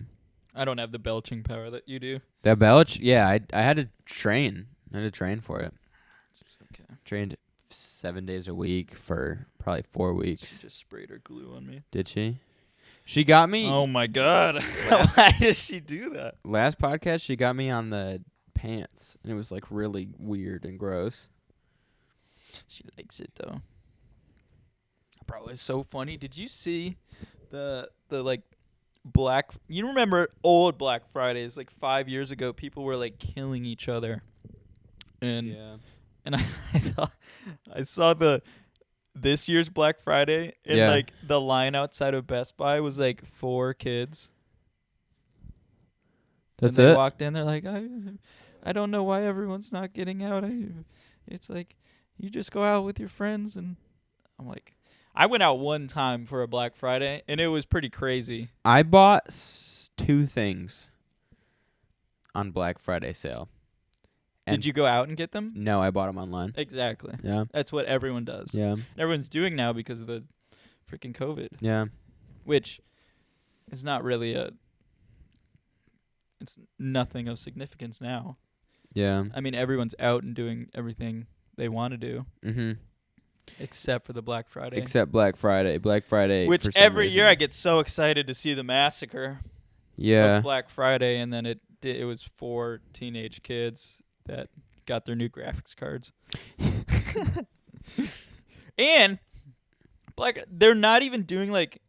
I don't have the belching power that you do. That belch, yeah, I had to train. I had to train for it. It's okay. Trained 7 days a week for probably 4 She weeks. just sprayed her glue on me. Did she? She got me. Oh my god. Why does she do that? Last podcast, she got me on the pants, and it was like really weird and gross. She likes it though. Bro, it's so funny. Did you see the like you remember old Black Fridays like 5 years ago? People were like killing each other, and I saw this year's Black Friday, and like the line outside of Best Buy was like 4 kids. That's and they it? walked in, they're like, I don't know why everyone's not getting out. It's like you just go out with your friends, and I'm like, I went out one time for a Black Friday, and it was pretty crazy. I bought 2 things on Black Friday sale. Did you go out and get them? No, I bought them online. Exactly. Yeah. That's what everyone does. Yeah. Everyone's doing now because of the freaking COVID. Yeah. Which is not really it's nothing of significance now. Yeah. I mean, everyone's out and doing everything they want to do. Mm-hmm. Except for the Black Friday. Except Black Friday. Black Friday. Which for some every year reason- I get so excited to see the massacre Yeah. of Black Friday, and then it was 4 teenage kids that got their new graphics cards. And they're not even doing like.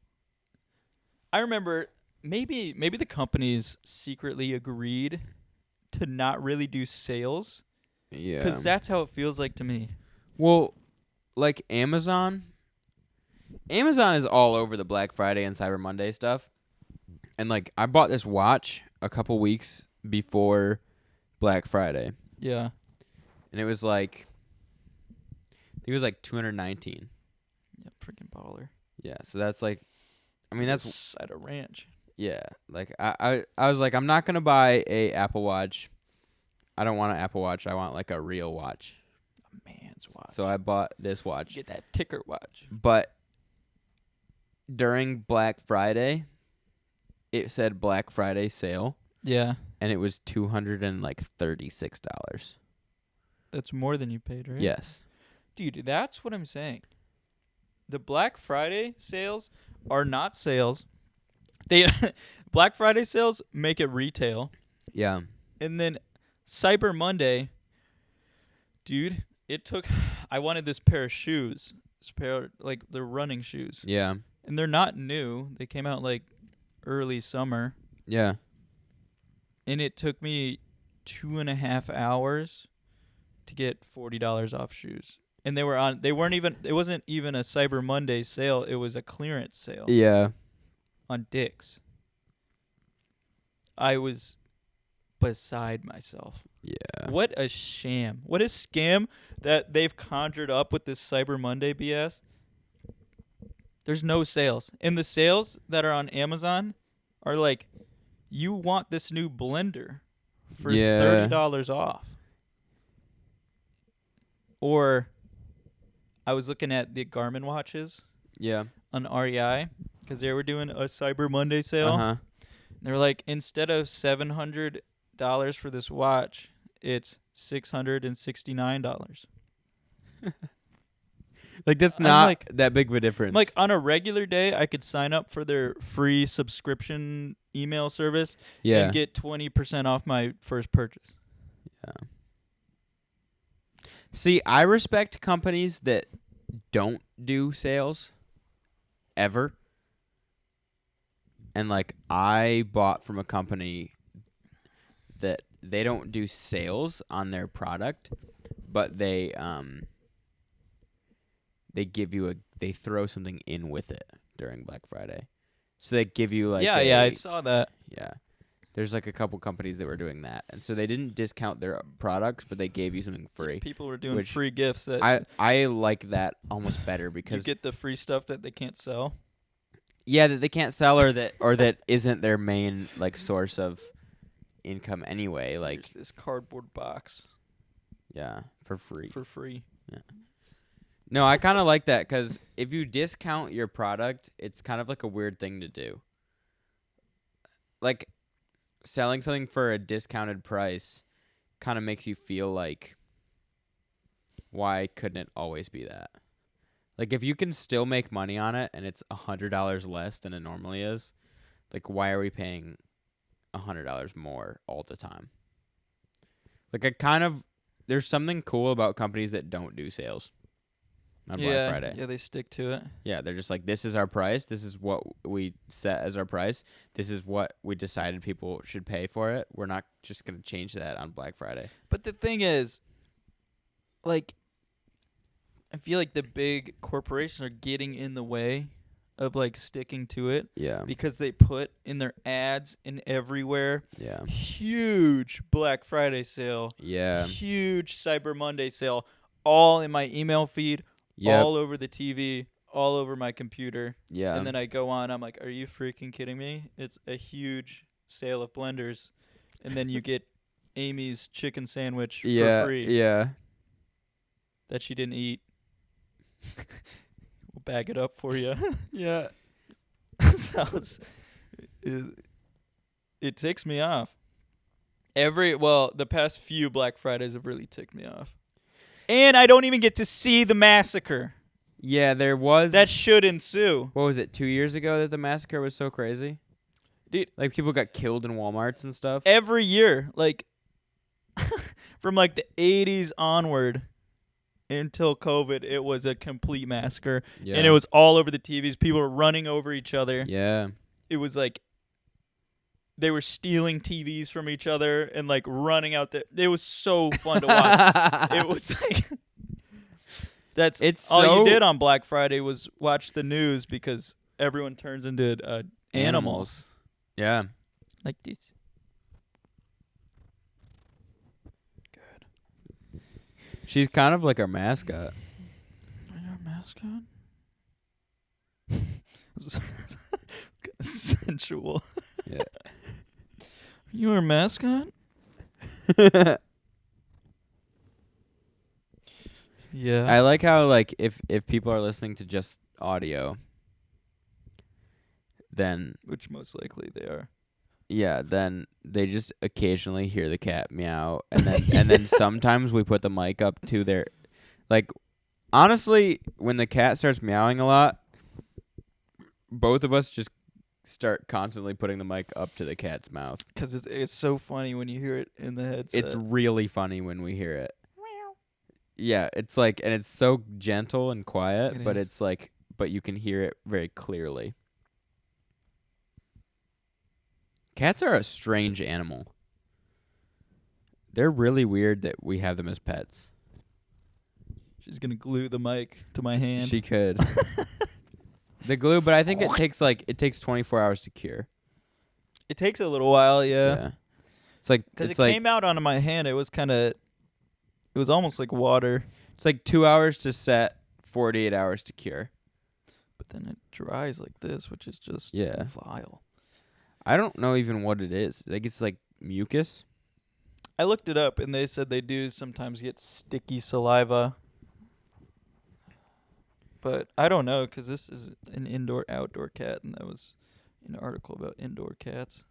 I remember maybe the companies secretly agreed to not really do sales Yeah. because that's how it feels like to me. Well, like Amazon is all over the Black Friday and Cyber Monday stuff. And like I bought this watch a couple weeks before Black Friday, Yeah. and it was like I think it was like $219. Yeah, freaking baller. Yeah, so that's like I mean that's It's at a ranch. yeah, like I was like I'm not going to buy a Apple Watch. I don't want an Apple Watch. I want like a real watch. A man's watch. So I bought this watch. Get that ticker watch. But during Black Friday, it said Black Friday sale, Yeah. and it was $236. That's more than you paid, right? Yes. Dude, that's what I'm saying. The Black Friday sales are not sales. They Black Friday sales make it retail. Yeah. And then Cyber Monday, dude, I wanted this pair of shoes. This pair like they're running shoes. Yeah. And they're not new. They came out like early summer. Yeah. And it took me 2.5 hours to get $40 off shoes. And it wasn't even a Cyber Monday sale, it was a clearance sale Yeah. on Dick's. I was beside myself. Yeah. What a sham. What a scam that they've conjured up with this Cyber Monday BS. There's no sales. And the sales that are on Amazon are like, you want this new blender for Yeah. $30 off. Or I was looking at the Garmin watches Yeah. on REI because they were doing a Cyber Monday sale. Uh-huh. They were like, instead of $700 for this watch, it's $669. Like that's I'm not like- that big of a difference. Like on a regular day, I could sign up for their free subscription email service yeah. and get 20% off my first purchase. Yeah. See, I respect companies that don't do sales ever. And like I bought from a company that they don't do sales on their product, but they throw something in with it during Black Friday. So they give you like I saw that. yeah. There's like a couple companies that were doing that. And so they didn't discount their products, but they gave you something free. People were doing Which free gifts that I like that almost better you because get the free stuff that they can't sell. yeah, that they can't sell or that isn't their main like source of income anyway, like Here's this cardboard box yeah, for free. for free. No, I kind of like that cuz if you discount your product, it's kind of like a weird thing to do. Like selling something for a discounted price kind of makes you feel like why couldn't it always be that? Like if you can still make money on it and it's $100 less than it normally is, like why are we paying $100 more all the time? Like there's something cool about companies that don't do sales on Black Friday. Yeah, they stick to it. Yeah, they're just like, this is our price. This is what we set as our price. This is what we decided people should pay for it. We're not just going to change that on Black Friday. But the thing is, like, I feel like the big corporations are getting in the way of, like, sticking to it Yeah. because they put in their ads and everywhere Yeah. huge Black Friday sale, Yeah. huge Cyber Monday sale, all in my email feed, Yep. all over the TV, all over my computer. Yeah. And then I go on, I'm like, are you freaking kidding me? It's a huge sale of blenders. And then you get Amy's chicken sandwich yeah. for free Yeah. that she didn't eat. We'll bag it up for you. Yeah. It ticks me off. The past few Black Fridays have really ticked me off. And I don't even get to see the massacre. Yeah, there was. That should ensue. What was it? 2 years ago that the massacre was so crazy. Dude, Like people got killed in WalMarts and stuff. every year, like from like the 80s onward until COVID, it was a complete massacre. Yeah. And it was all over the TVs. People were running over each other. Yeah. It was like they were stealing TVs from each other and like running out there. It was so fun to watch. It was like It's all so- you did on Black Friday was watch the news because everyone turns into animals. Yeah. Like this. Good. She's kind of like our mascot. Your mascot? Sensual. Yeah. You our mascot? Yeah. I like how like if people are listening to just audio, then Which most likely they are. yeah, then they just occasionally hear the cat meow, and then sometimes we put the mic up to their, like, honestly, when the cat starts meowing a lot, both of us just start constantly putting the mic up to the cat's mouth. Because it's so funny when you hear it in the headset. It's really funny when we hear it. Yeah, it's like, and it's so gentle and quiet, It but is. it's like, but you can hear it very clearly. Cats are a strange animal. They're really weird that we have them as pets. She's going to glue the mic to my hand. She could. The glue, but I think it takes 24 hours to cure. It takes a little while, yeah. It's like Because it's it like came out onto my hand. It was almost like water. it's like 2 hours to set, 48 hours to cure. But then it dries like this, which is just Yeah. vile. I don't know even what it is. Like it's like mucus. I looked it up, and they said they do sometimes get sticky saliva. But I don't know, because this is an indoor-outdoor cat, and that was an article about indoor cats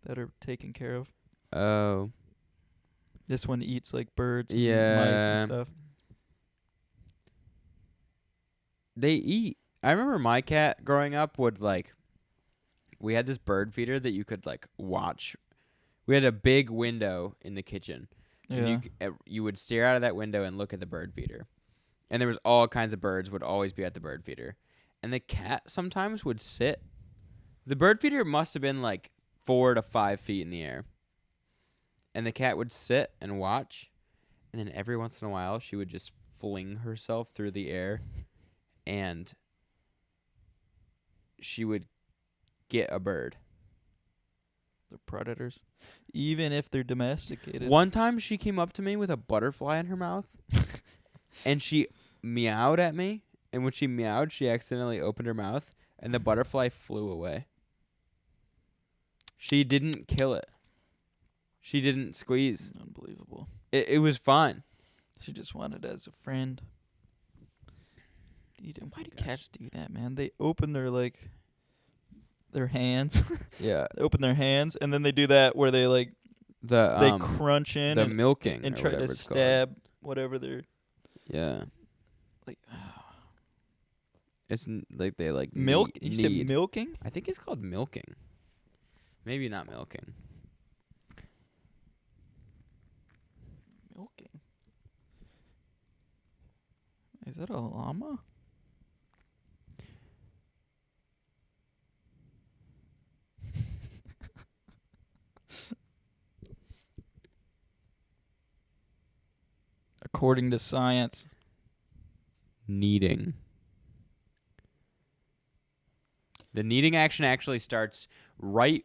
that are taken care of. Oh. This one eats, like, birds and mice Yeah. and stuff. They eat. I remember my cat growing up would like. We had this bird feeder that you could like watch. We had a big window in the kitchen, and you would stare out of that window and look at the bird feeder, and there was all kinds of birds would always be at the bird feeder, and the cat sometimes would sit. The bird feeder must have been like 4 to 5 feet in the air, and the cat would sit and watch, and then every once in a while she would just fling herself through the air. And she would get a bird. They're predators. Even if they're domesticated. One time she came up to me with a butterfly in her mouth. And she meowed at me. And when she meowed, she accidentally opened her mouth. And the butterfly flew away. She didn't kill it. She didn't squeeze. Unbelievable. It was fine. She just wanted it as a friend. Why do cats do that, man? They open their hands. Yeah. They open their hands, and then they do that where they The crunch in the and, milking and or try whatever to it's called. stab whatever they're Yeah. like. It's like they like Milk? You said need. milking? I think it's called milking. Maybe not milking. Milking. Is that a llama? According to science. Kneading. The kneading action actually starts right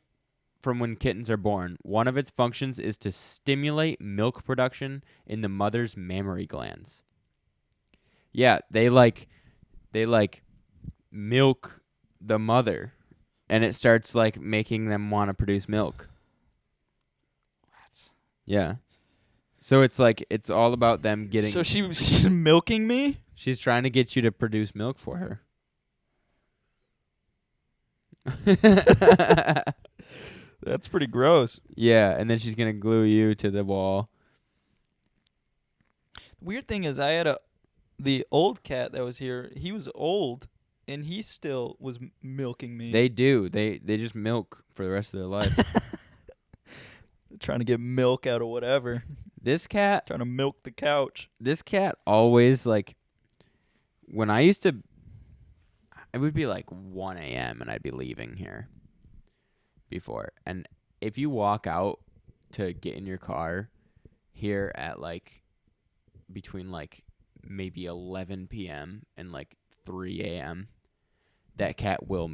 from when kittens are born. One of its functions is to stimulate milk production in the mother's mammary glands. Yeah, they milk the mother, and it starts like making them want to produce milk. What? Yeah. So it's like it's all about them getting. So she's milking me? She's trying to get you to produce milk for her. That's pretty gross. Yeah, and then she's gonna glue you to the wall. The weird thing is, the old cat that was here, he was old, and he still was milking me. They do. They just milk for the rest of their life. Trying to get milk out of whatever. This cat Trying to milk the couch. always, like, when I used to, it would be like 1 a.m. and I'd be leaving here before. And if you walk out to get in your car here at, like, between, like, maybe 11 p.m. and, like, 3 a.m., that cat will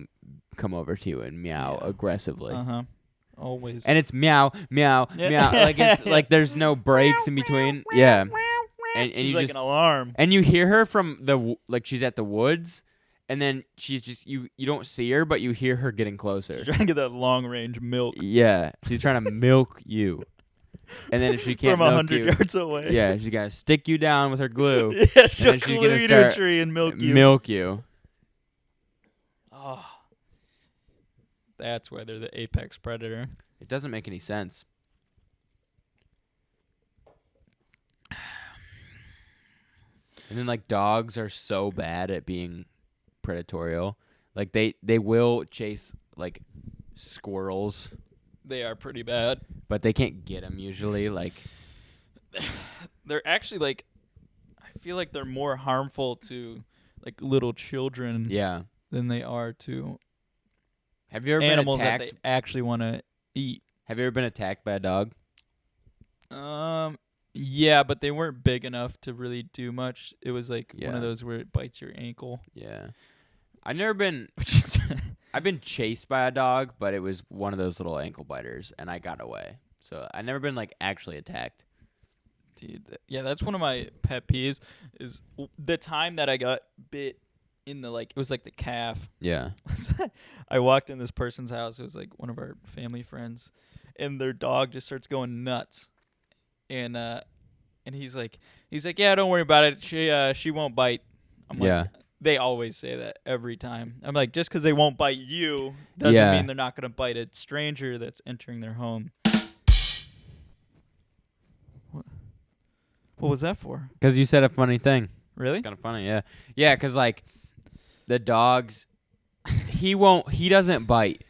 come over to you and meow aggressively. Uh-huh. Always. And it's meow, meow, Yeah. meow. Like, it's like there's no breaks in between. Yeah. And She's you like just, an alarm. and you hear her from like she's at the woods, and then she's just you don't see her, but you hear her getting closer. She's trying to get that long range milk Yeah, she's trying to milk you. And then if she can't from milk 100 you, yards away. yeah, she's gonna stick you down with her glue. Yeah, she'll then she's glue gonna you to a start tree and milk you. Milk you. Oh, that's why they're the apex predator. It doesn't make any sense. And then, like, dogs are so bad at being predatorial. Like, they will chase, like, squirrels, They are pretty bad. but they can't get them usually. Like, They're actually like, I feel like they're more harmful to like little children yeah. than they are to Have you ever animals been that attacked? they actually want to eat. Have you ever been attacked by a dog? Yeah, but they weren't big enough to really do much. It was like one Yeah. of those where it bites your ankle. Yeah. I've never been. Which is I've been chased by a dog, but it was one of those little ankle biters, and I got away. So I've never been, like, actually attacked. dude, yeah, that's one of my pet peeves is the time that I got bit in the, like, it was like the calf. Yeah. I walked in this person's house. It was like one of our family friends, and their dog just starts going nuts. And he's like, yeah, don't worry about it. She won't bite. I'm Yeah. like, they always say that every time. I'm like, just because they won't bite you doesn't mean they're not gonna bite a stranger that's entering their home. What was that for? Because you said a funny thing. Really? Kind of funny, yeah. Yeah, because, like, the dogs, he doesn't bite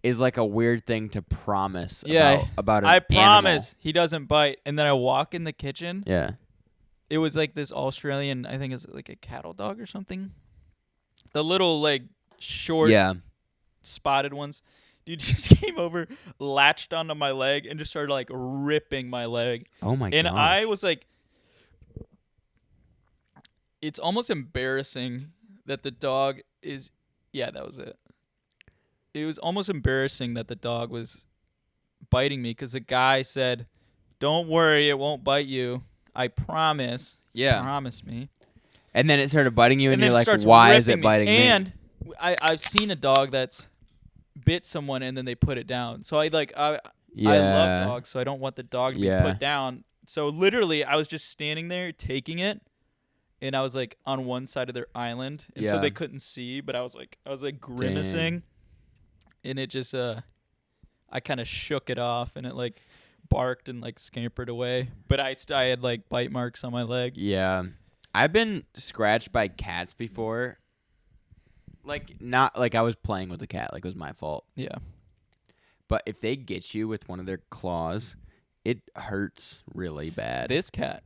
is, like, a weird thing to promise Yeah, about an I animal. promise he doesn't bite. And then I walk in the kitchen. Yeah. It was like this Australian, I think it's like a cattle dog or something. The little, like, short, Yeah. spotted ones. Dude just came over, latched onto my leg, and just started, like, ripping my leg. Oh, my God. And I was like, it's almost embarrassing that the dog is, yeah, that was it. It was almost embarrassing that the dog was biting me because the guy said, don't worry, it won't bite you. I promise. Yeah. Promise me. And then it started biting you, and then you're it like, starts why is ripping it biting me? And I've seen a dog that's bit someone and then they put it down. So I love dogs, so I don't want the dog to be put down. So literally, I was just standing there taking it, and I was like on one side of their island, and so they couldn't see. But I was like grimacing, and it just I kind of shook it off, and it like barked and like scampered away. But I had like bite marks on my leg. Yeah. I've been scratched by cats before. Like, not like I was playing with the cat, like it was my fault. Yeah. But if they get you with one of their claws, it hurts really bad. This cat,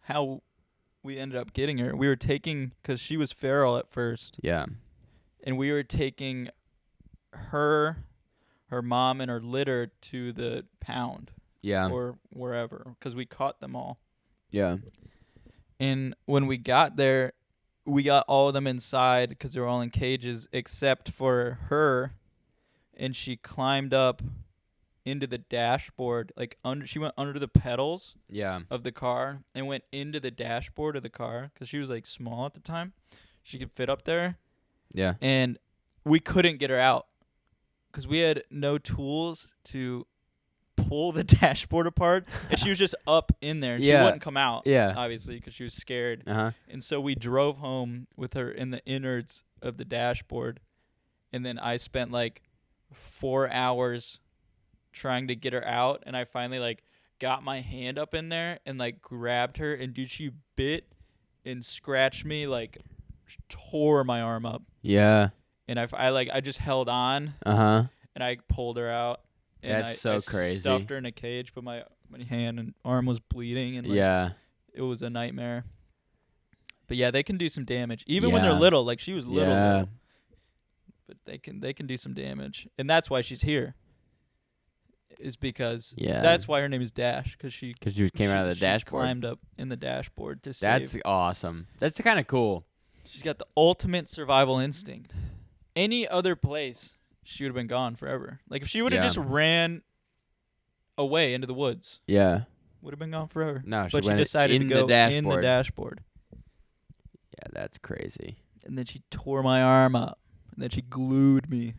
how we ended up getting her, we were taking, because she was feral at first, Yeah. and we were taking her mom, and her litter to the pound Yeah. or wherever, because we caught them all. Yeah. And when we got there, we got all of them inside because they were all in cages except for her, and she climbed up into the dashboard, like she went under the pedals Yeah. of the car and went into the dashboard of the car because she was like small at the time. She could fit up there, Yeah. and we couldn't get her out because we had no tools to pull the dashboard apart, and she was just up in there, and she wouldn't come out. Yeah. Obviously, because she was scared. Uh-huh. And so we drove home with her in the innards of the dashboard, and then I spent like 4 hours trying to get her out, and I finally like got my hand up in there and like grabbed her, and dude, she bit and scratched me, like tore my arm up. Yeah. And I just held on Uh-huh. and I pulled her out. And That's so I crazy. Stuffed her in a cage, but my hand and arm was bleeding, and Yeah. it was a nightmare. But yeah, they can do some damage, even when they're Yeah. little. Like she was little, Yeah. little. But they can do some damage, and that's why she's here. Is because that's why her name is Dash, because she came out of the dashboard. Climbed up in the dashboard to save. That's awesome. That's kind of cool. She's got the ultimate survival instinct. Any other place, she would have been gone forever. Like if she would have just ran away into the woods, would have been gone forever. No, but she decided to go in the dashboard. Yeah, that's crazy. And then she tore my arm up, and then she glued me.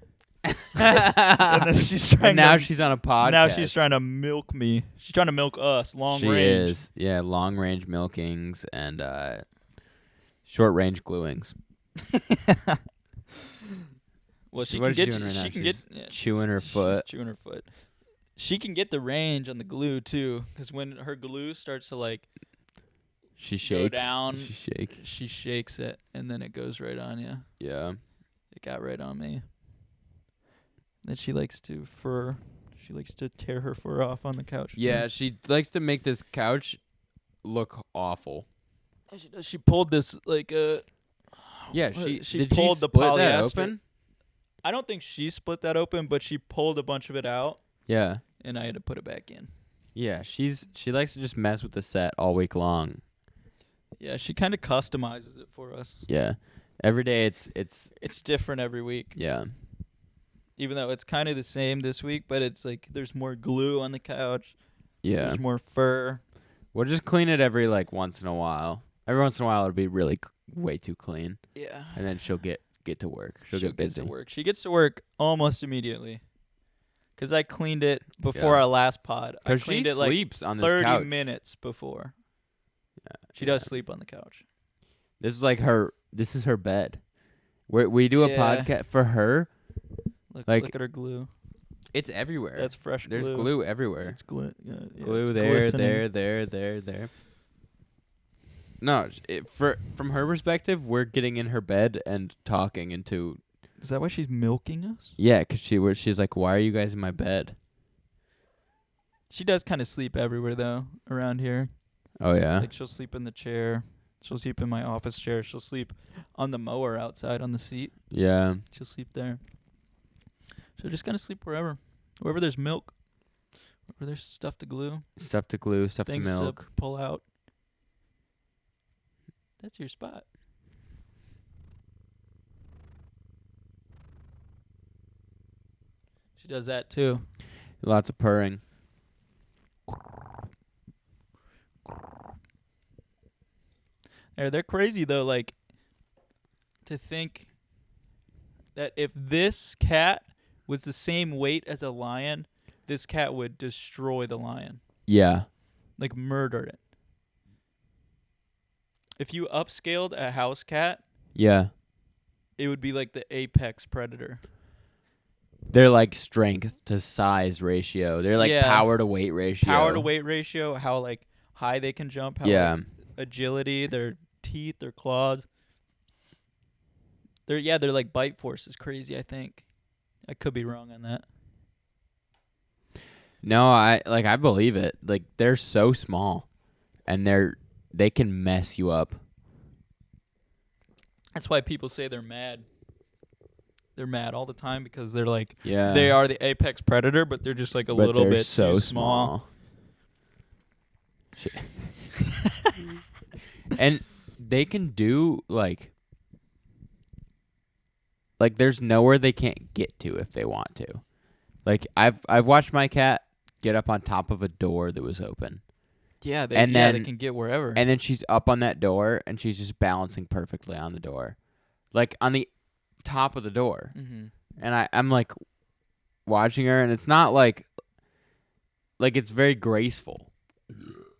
And then she's trying. Now she's on a podcast. Now she's trying to milk me. She's trying to milk us long range. She is. Yeah, long range milkings and short range gluings. Well, she what can is get. she doing right now? She can She's get. chewing her foot. She's chewing her foot. She can get the range on the glue too, because when her glue starts to like, she shakes. Go down. She shakes it, and then it goes right on you. Yeah. It got right on me. Then she likes to fur. She likes to tear her fur off on the couch. Yeah, she likes to make this couch look awful. She pulled this like Yeah, she pulled pulled the split polyester. that open? I don't think she split that open, but she pulled a bunch of it out. Yeah. And I had to put it back in. Yeah, she likes to just mess with the set all week long. Yeah, she kind of customizes it for us. Yeah. Every day it's different every week. Yeah. Even though it's kind of the same this week, but it's like there's more glue on the couch. Yeah. There's more fur. We'll just clean it every once in a while. Every once in a while it'll be really way too clean. Yeah. And then she'll get to work. She'll get busy. To work. She gets to work almost immediately. Because I cleaned it before our last pod. I cleaned it sleeps on this 30 couch. minutes before. Yeah, she does sleep on the couch. This is her bed. We do a podcast for her. Look at her glue. It's everywhere. That's fresh glue. There's glue everywhere. It's glue. Glue there. No, from her perspective, we're getting in her bed and talking into. Is that why she's milking us? Yeah, because she's like, why are you guys in my bed? She does kind of sleep everywhere though around here. Oh yeah. Like she'll sleep in the chair. She'll sleep in my office chair. She'll sleep on the mower outside on the seat. Yeah. She'll sleep there. She'll just kind of sleep wherever there's milk, wherever there's stuff to glue. Stuff to glue, stuff things to milk. To pull out. That's your spot. She does that too. Lots of purring. They're crazy though, like to think that if this cat was the same weight as a lion, this cat would destroy the lion. Yeah. Like murder it. If you upscaled a house cat, yeah, it would be like the apex predator. They're like strength to size ratio. They're like power to weight ratio. Power to weight ratio, how like high they can jump, how like, agility, their teeth, their claws. Their like bite force is crazy, I think. I could be wrong on that. No, I believe it. Like they're so small and they can mess you up. That's why people say they're mad. They're mad all the time because they're like they are the apex predator, but they're just like a little bit so too small. And they can do like there's nowhere they can't get to if they want to. Like I've watched my cat get up on top of a door that was open. Yeah, they can get wherever. And then she's up on that door and she's just balancing perfectly on the door. Like on the top of the door. Mm-hmm. And I'm like watching her and it's not like it's very graceful.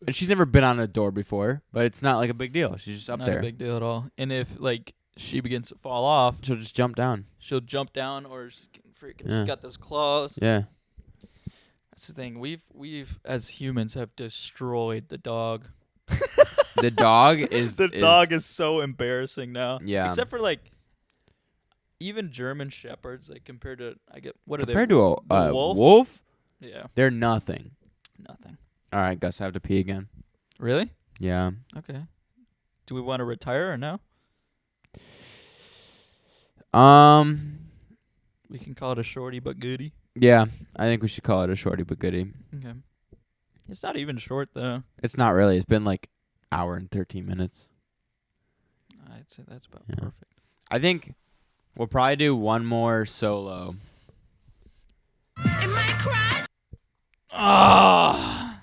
And she's never been on a door before, but it's not like a big deal. She's just up there. Not a big deal at all. And if like she begins to fall off, she'll just jump down. She'll jump down or she's got those claws. Yeah. That's the thing. We've as humans have destroyed the dog. The dog is The dog is so embarrassing now. Yeah. Except for like even German shepherds, like compared to what are compared they? to The a wolf? wolf. Yeah. They're nothing. Nothing. All right, Gus, I have to pee again. Really? Yeah. Okay. Do we want to retire or no? We can call it a shorty but goodie. Yeah, I think we should call it a shorty but goodie. Okay. It's not even short though. It's not really. It's been like hour and 13 minutes. I'd say that's about Yeah. perfect. I think we'll probably do one more solo. In my crotch. Ah,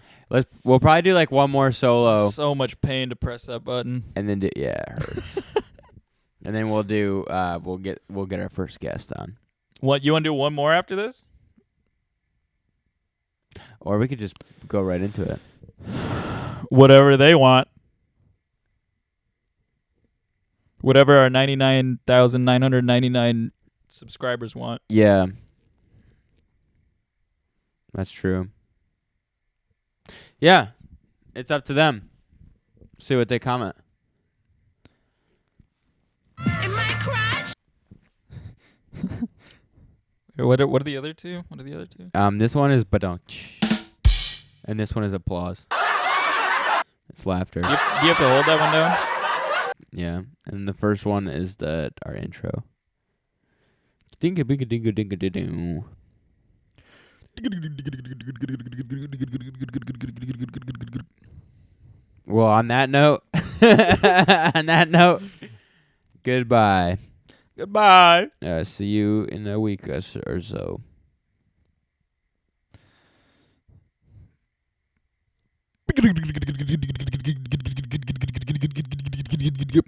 We'll probably do like one more solo, so much pain to press that button. and then it hurts. And then we'll do we'll get our first guest on, What, you want to do one more after this? or we could just go right into it. Whatever they want. Whatever our 99,999 subscribers want. Yeah, that's true. Yeah, it's up to them. See what they comment. In my crotch. What are the other two? What are the other two? This one is badonch, and this one is applause. It's laughter. Do you have to hold that one down? Yeah, and the first one is our intro. Dinga binga dinga dinga ding. Well, on that note, goodbye. Goodbye. See you in a week or so.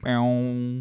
Bow.